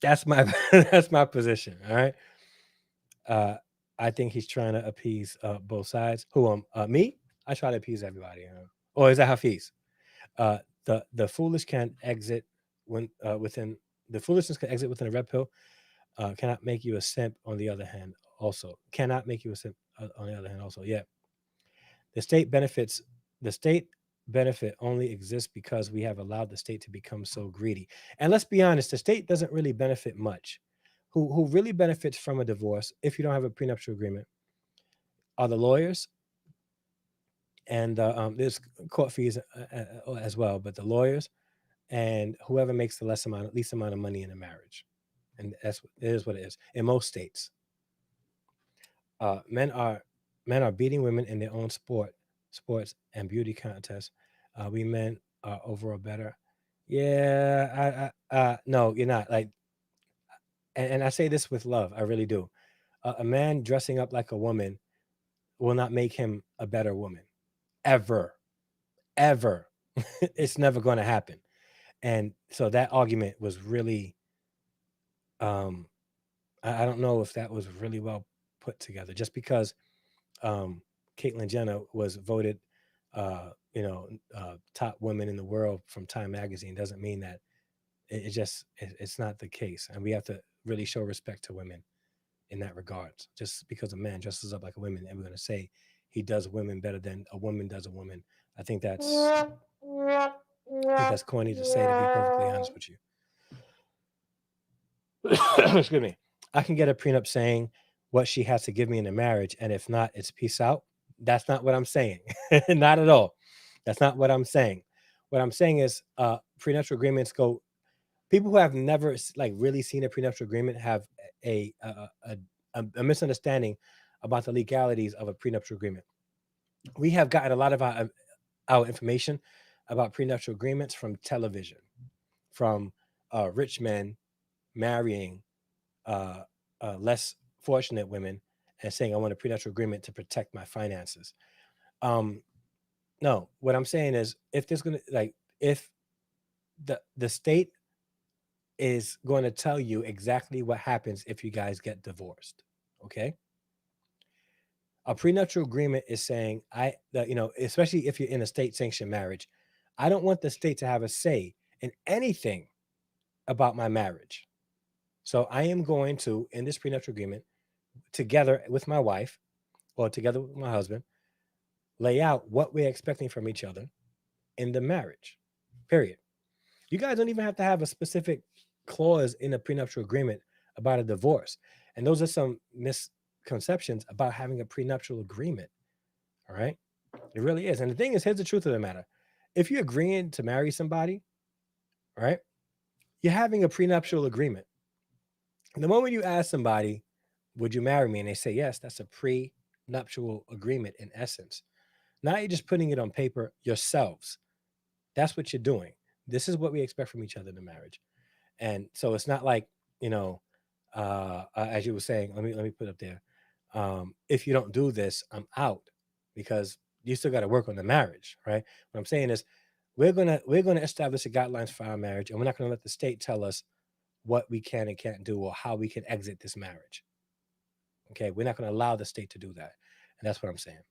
that's my that's my position. All right. Uh, I think he's trying to appease both sides. Who me? I try to appease everybody. Or is that Hafeez? The foolish can exit when within the foolishness can exit within a red pill. Cannot make you a simp. On the other hand, also cannot make you a simp. On the other hand, also, yeah. The state benefits. The state benefit only exists because we have allowed the state to become so greedy. And let's be honest, the state doesn't really benefit much. Who really benefits from a divorce, if you don't have a prenuptial agreement, are the lawyers, and there's court fees as well, but the lawyers and whoever makes the least amount of money in a marriage, and it is what it is in most states. Uh, men are men are beating women in their own sports and beauty contests. We men are overall better. Yeah, no, you're not. Like, and I say this with love. I really do. A man dressing up like a woman will not make him a better woman, ever, ever. It's never going to happen. And so that argument was really, um, I don't know if that was really well put together. Just because um, Caitlyn Jenner was voted, top women in the world from Time Magazine doesn't mean that it's not the case. And we have to really show respect to women in that regard. Just because a man dresses up like a woman, and we're going to say he does women better than a woman does a woman, I think that's corny to say. To be perfectly honest with you, excuse me. I can get a prenup saying what she has to give me in a marriage, and if not, it's peace out. That's not what I'm saying. Not at all. That's not what I'm saying. What I'm saying is, prenuptial agreements go. People who have never like really seen a prenuptial agreement have a a, a, a misunderstanding about the legalities of a prenuptial agreement. We have gotten a lot of our information about prenuptial agreements from television, from rich men marrying uh, less fortunate women and saying, I want a prenuptial agreement to protect my finances. Um, no, what I'm saying is, if there's going to, like, if the state is going to tell you exactly what happens if you guys get divorced, okay? A prenuptial agreement is saying, especially if you're in a state sanctioned marriage, I don't want the state to have a say in anything about my marriage. So I am going to, in this prenuptial agreement, together with my wife or together with my husband, lay out what we're expecting from each other in the marriage. Period. You guys don't even have to have a specific clause in a prenuptial agreement about a divorce. And those are some misconceptions about having a prenuptial agreement. All right. It really is. And the thing is, here's the truth of the matter. If you're agreeing to marry somebody, right, you're having a prenuptial agreement. And the moment you ask somebody, would you marry me? And they say yes, that's a prenuptial agreement in essence. Now you're just putting it on paper yourselves. That's what you're doing. This is what we expect from each other in a marriage. And so it's not like, you know, as you were saying, let me put up there. If you don't do this, I'm out, because you still got to work on the marriage, right? What I'm saying is we're gonna establish the guidelines for our marriage, and we're not gonna let the state tell us what we can and can't do or how we can exit this marriage. Okay, we're not gonna allow the state to do that, and that's what I'm saying.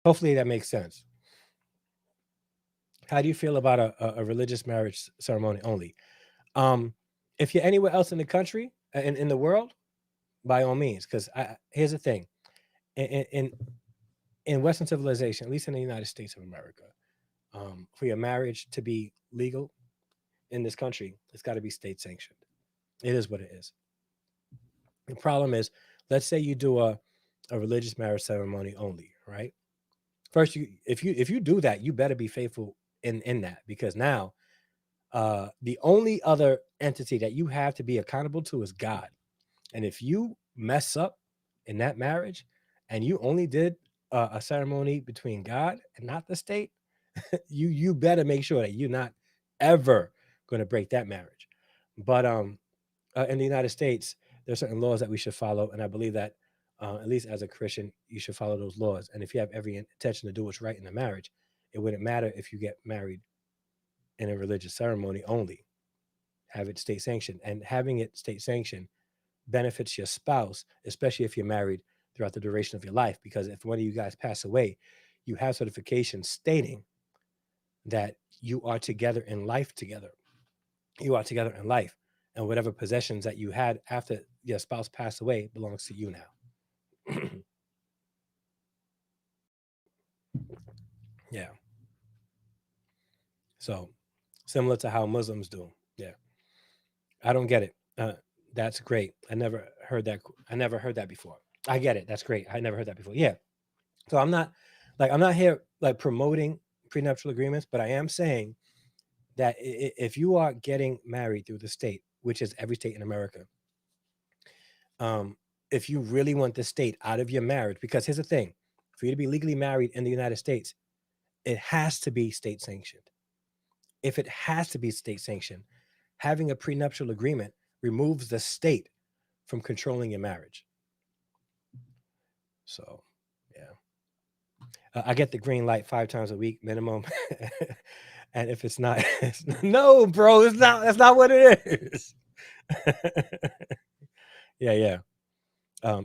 Hopefully that makes sense. How do you feel about a religious marriage ceremony only? Um, if you're anywhere else in the country, in the world, by all means, because here's the thing: in, in in Western civilization, at least in the United States of America, for your marriage to be legal in this country, it's got to be state sanctioned. It is what it is. The problem is, let's say you do a religious marriage ceremony only, right? First, if you do that, you better be faithful in that, because now the only other entity that you have to be accountable to is God. And if you mess up in that marriage and you only did a ceremony between God and not the state, you better make sure that you're not ever going to break that marriage. But in the United States, there are certain laws that we should follow, and I believe that at least as a Christian, you should follow those laws. And if you have every intention to do what's right in the marriage, it wouldn't matter if you get married in a religious ceremony only. Have it state sanctioned, and having it state sanctioned benefits your spouse, especially if you're married throughout the duration of your life. Because if one of you guys pass away, you have certification stating that you are together in life together. You are together in life, and whatever possessions that you had after your spouse passed away belongs to you now. Yeah. So similar to how Muslims do. Yeah. I don't get it. That's great. I never heard that. I never heard that before. I get it. That's great. I never heard that before. Yeah. So I'm not here like promoting prenuptial agreements, but I am saying that if you are getting married through the state, which is every state in America, if you really want the state out of your marriage, because here's the thing: for you to be legally married in the United States, it has to be state sanctioned. If it has to be state sanctioned, having a prenuptial agreement removes the state from controlling your marriage. So, yeah. I get the green light 5 times a week minimum. And if it's not, no, bro, it's not. That's not what it is. Yeah, yeah.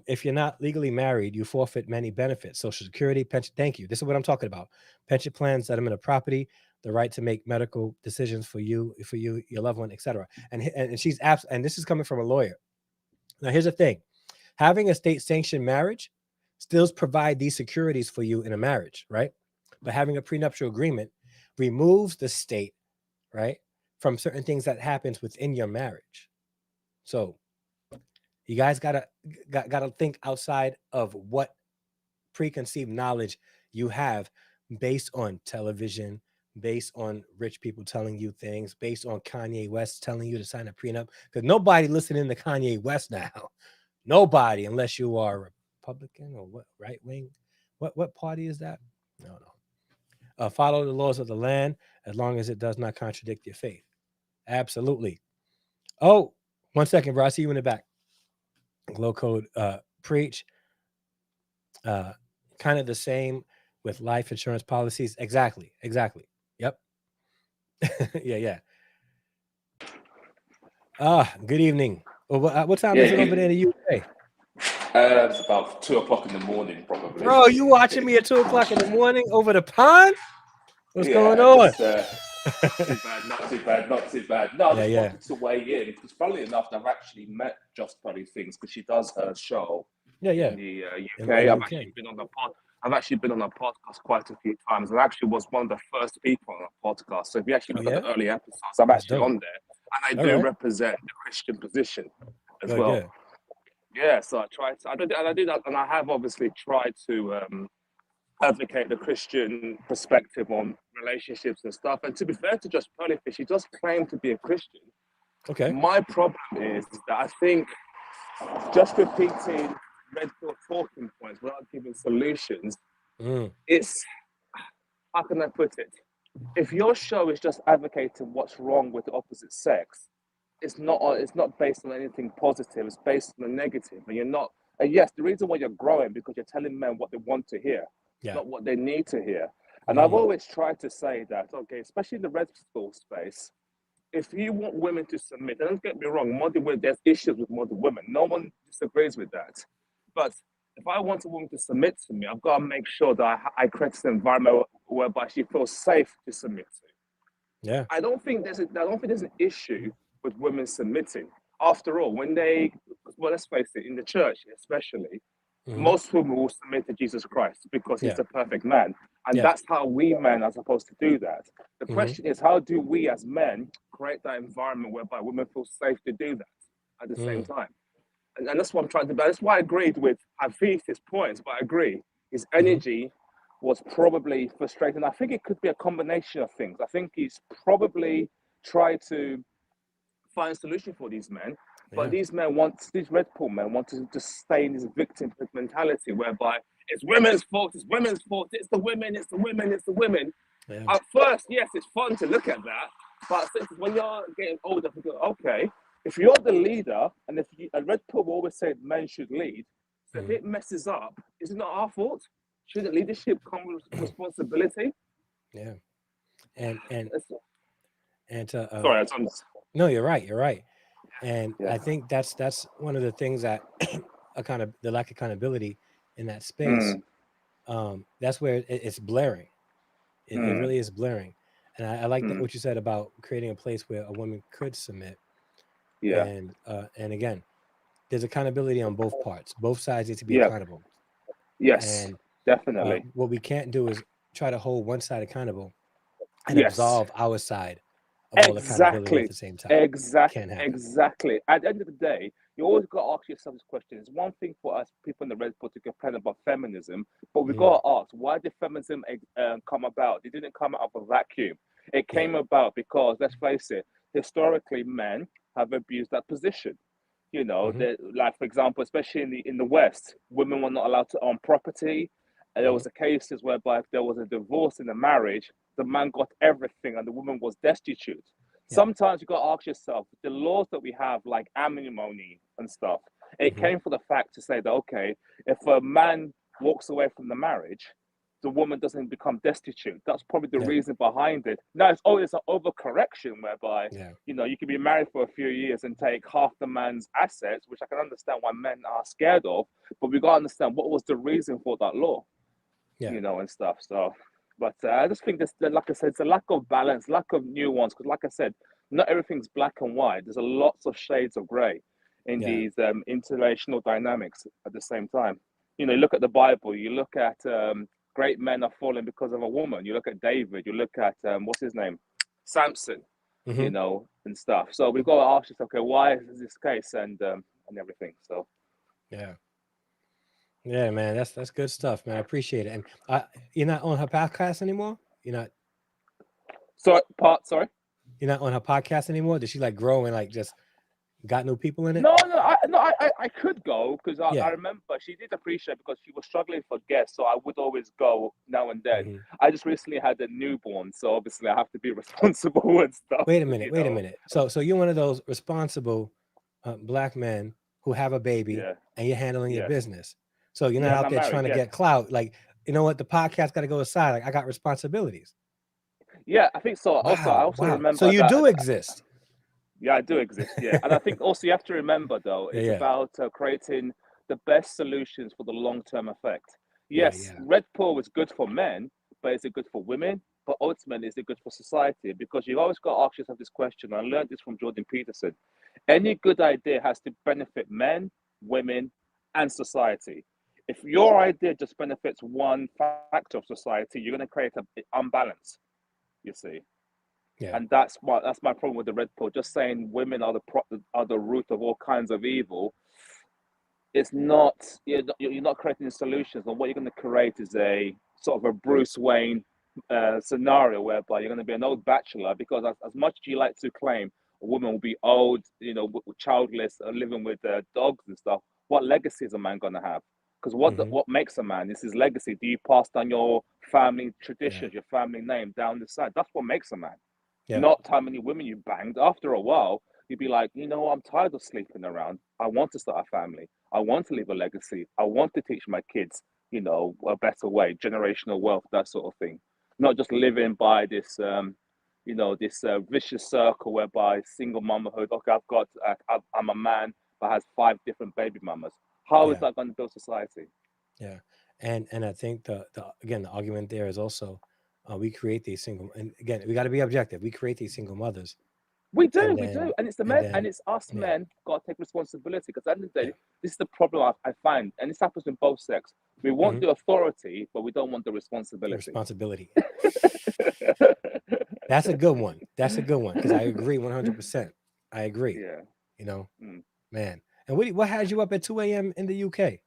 If you're not legally married, you forfeit many benefits: Social Security, pension. Thank you. This is what I'm talking about: pension plans, settlement of property, the right to make medical decisions for you, your loved one, etc. And she's and this is coming from a lawyer. Now, here's the thing: having a state-sanctioned marriage still provide these securities for you in a marriage, right? But having a prenuptial agreement removes the state, right, from certain things that happens within your marriage. So you guys gotta think outside of what preconceived knowledge you have based on television, based on rich people telling you things, based on Kanye West telling you to sign a prenup. Because nobody listening to Kanye West now. Nobody, unless you are Republican or what, right wing. What party is that? No, no. Follow the laws of the land as long as it does not contradict your faith. Absolutely. Oh, 1 second, bro. I see you in the back. Glow code preach. Kind of the same with life insurance policies. Exactly. Yep. Yeah, yeah. Good evening. Well, what time is it over there in the UK? It's about 2 o'clock in the morning, probably. Bro, you watching me at 2 o'clock in the morning over the pond? What's going Yeah, on? just not too bad, not too bad, not too bad. No, I Yeah, just yeah. wanted to weigh in because, funnily enough, I've actually met Just Funny Things because she does her show Yeah, in yeah. the In UK. the I've UK. actually been on the pod. I've actually been on a podcast quite a few times, and actually was one of the first people on a podcast. So if you actually Oh look at yeah, the early episodes, I'm that's actually dope. on there, and I All do right, represent the Christian position as good, well. good. Yeah, so I try to, I do that, and I have obviously tried to advocate the Christian perspective on relationships and stuff. And to be fair to Just Pearlyfish, he does claim to be a Christian. Okay. My problem is that I think just repeating red pill talking points without giving solutions, Mm, it's, how can I put it? If your show is just advocating what's wrong with the opposite sex, it's not based on anything positive. It's based on the negative, and you're not. And yes, the reason why you're growing because you're telling men what they want to hear, yeah. not what they need to hear. And I've Mm, always tried to say that, okay, especially in the red school space, if you want women to submit, and don't get me wrong, modern women, there's issues with modern women. No one disagrees with that. But if I want a woman to submit to me, I've got to make sure that I create an environment whereby she feels safe to submit to. yeah. I don't think there's an issue with women submitting. After all, when they, well, let's face it, in the church especially, Hmm. most women will submit to Jesus Christ because he's Yeah, the perfect man. And yeah. that's how we men are supposed to do that. The Hmm. question is, how do we as men create that environment whereby women feel safe to do that at the same Mm, time? And that's what I'm trying to do. That's why I agreed with Hafeez's points, but I agree. His hmm. energy was probably frustrating. I think it could be a combination of things. I think he's probably tried to find a solution for these men. But Yeah, these Red Pill men want to just stay in this victim mentality whereby it's women's fault, it's the women, it's the women, it's the women. yeah. At first, yes, it's fun to look at that. But since when you're getting older, you go, okay, if you're the leader, and if you, and Red Pill always said men should lead, so if Hmm. it messes up, is it not our fault? Shouldn't leadership come with responsibility? Yeah. And and It's, and to sorry, it's on. no, you're right. You're right. And Yeah. I think that's one of the things that the lack of accountability in that space. Mm, That's where it's blaring. It mm, really is blaring. And I like that mm, what you said about creating a place where a woman could submit. yeah. And again, there's accountability on both parts. Both sides need to be Yeah. accountable. Yes. And Definitely. what we can't do is try to hold one side accountable and Yes. absolve our side of all accountability at Exactly. the same time. Exactly. Can't happen. Exactly. At the end of the day, you always got to ask yourself this question. It's one thing for us people in the red pill to complain about feminism, but we Mm, got to ask, why did feminism come about? It didn't come out of a vacuum. It yeah. came about because, let's face it, historically, men have abused that position. You know, Hmm. like for example, especially in the West, women were not allowed to own property. And there Hmm. was a cases whereby if there was a divorce in a marriage, the man got everything and the woman was destitute. Yeah. Sometimes you got to ask yourself, the laws that we have, like alimony and stuff, it Hmm. came for the fact to say that okay, if a man walks away from the marriage, the woman doesn't become destitute. That's probably the Yeah. reason behind it. Now it's always an overcorrection whereby Yeah. you can be married for a few years and take half the man's assets, which I can understand why men are scared of. But we got to understand what was the reason for that law, Yeah. and stuff. So, but I just think this, like I said, it's a lack of balance, lack of nuance. Because, like I said, not everything's black and white. There's a lots of shades of grey in Yeah. these interrelational dynamics at the same time. You look at the Bible. You look at great men are falling because of a woman. You look at David. You look at what's his name, Samson. Hmm. And stuff. So we've got to ask yourself, okay, why is this case and everything. So Yeah. Yeah, man. That's good stuff, man. I appreciate it. And you're not on her podcast anymore. sorry. You're not on her podcast anymore. Did she like grow and like just got new people in it? No, I could go because I Yeah. remember she did appreciate because she was struggling for guests, so I would always go now and then. Hmm. I just recently had a newborn, so obviously I have to be responsible and stuff. Wait a minute. Wait a minute. So you're one of those responsible black men who have a baby Yeah, and you're handling your yeah, business. So you're not yeah. And out I'm there married. trying to Yeah, get clout. Like, you know what? The podcast got to go aside. Like, I got responsibilities. yeah. I think so. Also, I Wow. also Wow. So remember you that. do exist. Yeah, I do exist. Yeah, and I think also you have to remember though, Yeah. it's Yeah. about creating the best solutions for the long term effect. Yeah. Yes, Yeah. Red Pill is good for men, but is it good for women? but ultimately, is it good for society? Because you've always got to ask yourself this question. I learned this from Jordan Peterson. Any good idea has to benefit men, women, and society. If your idea just benefits one factor of society, you're going to create an unbalance. You see, Yeah. and that's my problem with the red pill. Just saying women are are the root of all kinds of evil. It's not, you're not creating solutions, and what you're going to create is a sort of a Bruce Wayne scenario whereby you're going to be an old bachelor, because as much as you like to claim a woman will be old, childless, living with dogs and stuff, what legacy is a man going to have? Because Hmm. what makes a man is his legacy. Do you pass down your family Yeah. traditions, your family name down the side? That's what makes a man, Yeah. not how many women you banged. After a while, you'd be like, I'm tired of sleeping around. I want to start a family. I want to leave a legacy. I want to teach my kids, a better way, generational wealth, that sort of thing. Not just living by this, this vicious circle whereby single motherhood. Okay, I'm a man that has five different baby mamas. How is Yeah. that going to build society? Yeah. And I think the again the argument there is also we create these single, and again we got to be objective. We create these single mothers, We do, and it's the and men, and then it's us yeah, men got to take responsibility. Because at the end of the yeah. day, this is the problem I find, and this happens in both sex. We want Hmm. the authority, but we don't want the responsibility. Responsibility. That's a good one. That's a good one because I agree 100%. I agree. Yeah. You know, Mm. man. And what has you up at 2 a.m. in the UK?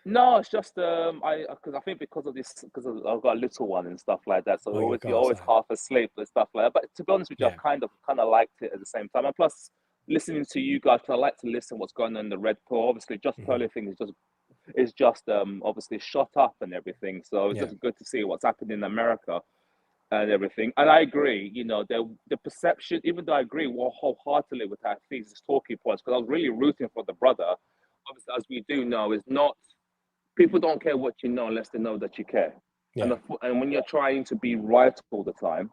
No, it's just I because I think because of this, because I've got a little one and stuff like that, so Oh, your you're call. always Sorry. half asleep and stuff like that. But to be honest with you, Yeah. I've kind of liked it at the same time, and plus listening to you guys, 'cause I like to listen what's going on in the red pill. Obviously, just Hmm. pearly thing is just obviously shot up and everything. So it's Yeah. just good to see what's happening in America and everything. And I agree, the perception, even though I agree wholeheartedly with Hafeez's talking points, because I was really rooting for the brother. Obviously, as we do know, is not people don't care what you know unless they know that you care. And Yeah. and when you're trying to be right all the time,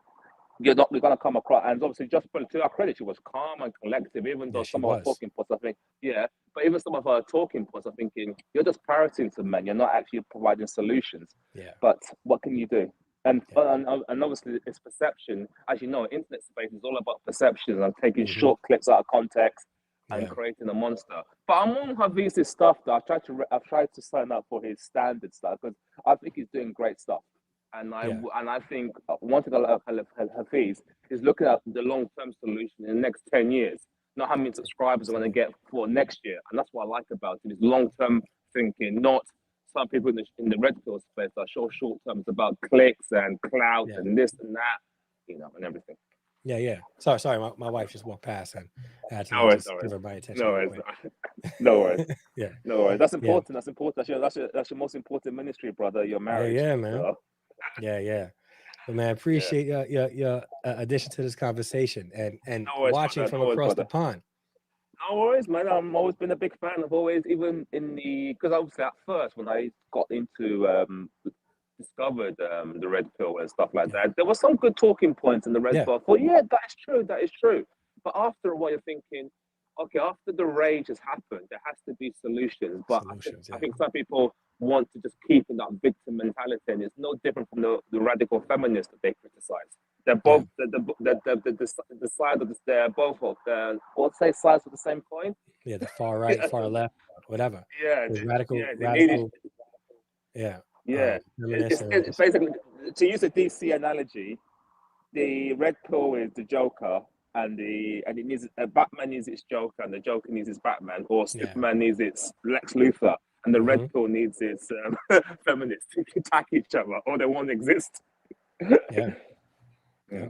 you're gonna come across. And obviously, just to our credit, she was calm and collective, even Yeah. though She some of her was. talking points, I think, yeah. But even some of her talking points, I'm thinking you're just parroting to men. You're not actually providing solutions. Yeah. But what can you do? Yeah. And obviously, it's perception. As you know, internet space is all about perception and taking Hmm. short clips out of context and Yeah. creating a monster. But I'm on Havez's stuff. That I've tried to sign up for his standard stuff because I think he's doing great stuff. Yeah. And I think one thing I love Hafiz is looking at the long term solution in the next 10 years, not how many subscribers I'm going to Absolutely. get for next year. And that's what I like about it is long term thinking, not some people in the red pill space that are short term. It's about clicks and clout Yeah. and this and that, and everything. Yeah. Yeah. Sorry. My wife just walked past and I had to No worries, just no give worries, her my attention no real worries, quick. no worries, Yeah. no worries. That's Yeah. important. That's important. That's your most important ministry, brother. Your Yeah. marriage. Yeah, man. So Yeah. Yeah. But man, I yeah. appreciate your addition to this conversation and No worries, watching brother. from No worries, across the brother. pond. No worries, man. I've always been a big fan. I've always, even in the, because obviously at first when I got into, discovered the red pill and stuff like Yeah. that, there was some good talking points in the red Yeah. pill. I thought, yeah, that is true, that is true. But after a while, you're thinking, okay, after the rage has happened, there has to be solutions. But Solutions. I Yeah. think some people want to just keep in that victim mentality, and it's no different from the radical feminists that they criticize. They're Yeah. both the side of they're both of the let's say sides of the same coin. Yeah. The far right, far left, whatever. Yeah, There's radical, yeah, they need it. radical. Yeah. Yeah, Feminists and then it's there's basically, to use a DC analogy, the red pill is the Joker, and it needs Batman needs its Joker, and the Joker needs its Batman, or yeah. Superman needs its Lex Luthor, and the red Hmm. pill needs its feminists to attack each other, or they won't exist. Yeah. Yeah. Yeah.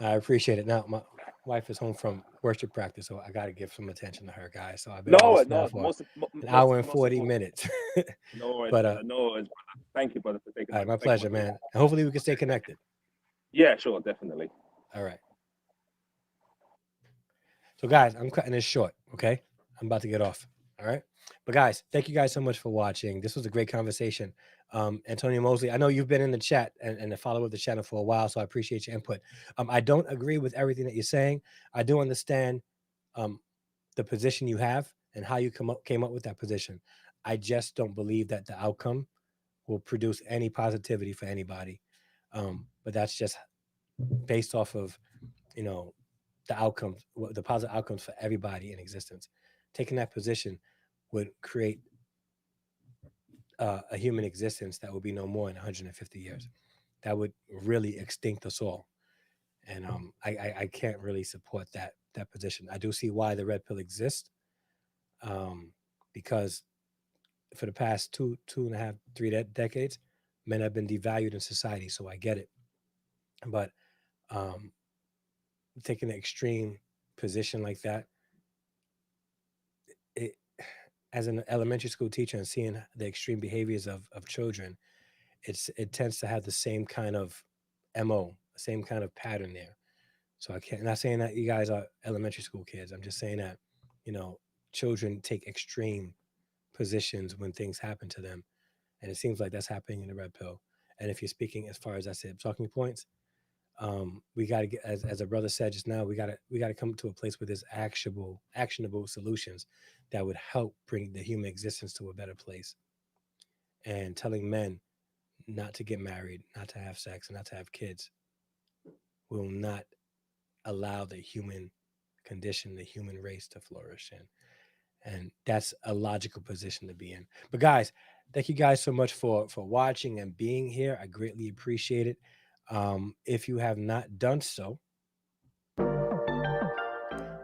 I appreciate it. Now my wife is home from worship practice, so I got to give some attention to her, guys. So I've been on No, this now no, for an hour and most 40 important. minutes. No worries, But brother. No worries, brother. Thank you, brother, for all right, my taking my pleasure, call. man. And hopefully we can stay connected. Yeah, sure, definitely. All right. So guys, I'm cutting this short. Okay, I'm about to get off. All right. But guys, thank you guys so much for watching. This was a great conversation. Antonio Mosley, I know you've been in the chat and a follower of the channel for a while, so I appreciate your input. I don't agree with everything that you're saying. I do understand um, the position you have and how you came up with that position. I just don't believe that the outcome will produce any positivity for anybody. But that's just based off of, you know, the outcomes, the positive outcomes for everybody in existence. Taking that position would create a human existence that would be no more in 150 years. That would really extinct us all. And I can't really support that position. I do see why the red pill exists, um, because for the past two and a half, decades, men have been devalued in society. So I get it, but um, taking an extreme position like that, it, as an elementary school teacher and seeing the extreme behaviors of children, it tends to have the same kind of mo, same kind of pattern there. So I can't. Not saying that you guys are elementary school kids. I'm just saying that, you know, children take extreme positions when things happen to them, and it seems like that's happening in the red pill. And if you're speaking as far as I said, talking points, we got to get, as a brother said just now, we got to come to a place where there's actionable solutions that would help bring the human existence to a better place. And telling men not to get married, not to have sex, and not to have kids will not allow the human condition, the human race to flourish in. And that's a logical position to be in. But guys, thank you guys so much for watching and being here. I greatly appreciate it. If you have not done so,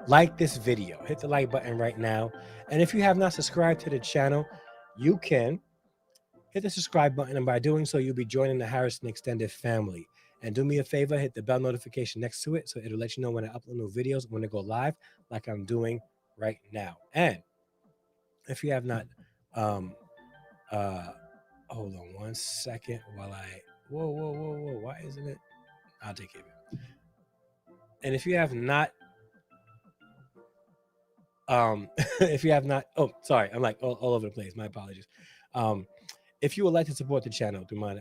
like this video, hit the like button right now. And if you have not subscribed to the channel, you can hit the subscribe button, and by doing so, you'll be joining the Harrison Extended family. And do me a favor, hit the bell notification next to it so it'll let you know when I upload new videos, when they go live, like I'm doing right now. And if you have not, um, uh, hold on one second while I, whoa, why isn't it? I'll take care of it. And if you have not, if you have not, oh, sorry, I'm like all over the place. My apologies. Um, if you would like to support the channel through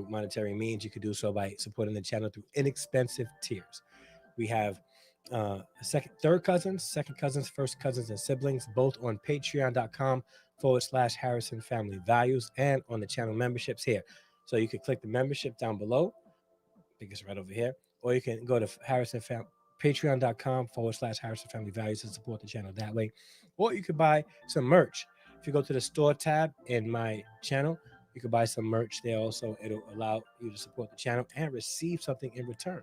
monetary means, you could do so by supporting the channel through inexpensive tiers. We have third cousins, second cousins, first cousins, and siblings, both on patreon.com/Harrison Family Values and on the channel memberships here. So you can click the membership down below. I think it's right over here. Or you can go to patreon.com/Harrison Family Values to support the channel that way. Or you could buy some merch. If you go to the store tab in my channel, you could buy some merch there also. It'll allow you to support the channel and receive something in return.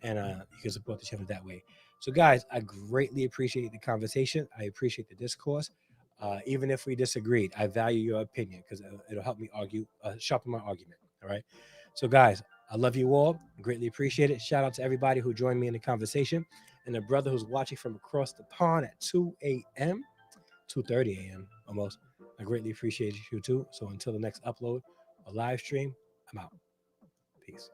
And you can support the channel that way. So, guys, I greatly appreciate the conversation. I appreciate the discourse. Even if we disagreed, I value your opinion because it'll help me argue, sharpen my argument. All right. So, guys, I love you all. I greatly appreciate it. Shout out to everybody who joined me in the conversation, and the brother who's watching from across the pond at 2 a.m., 2:30 a.m. almost. I greatly appreciate you too. So, until the next upload or live stream, I'm out. Peace.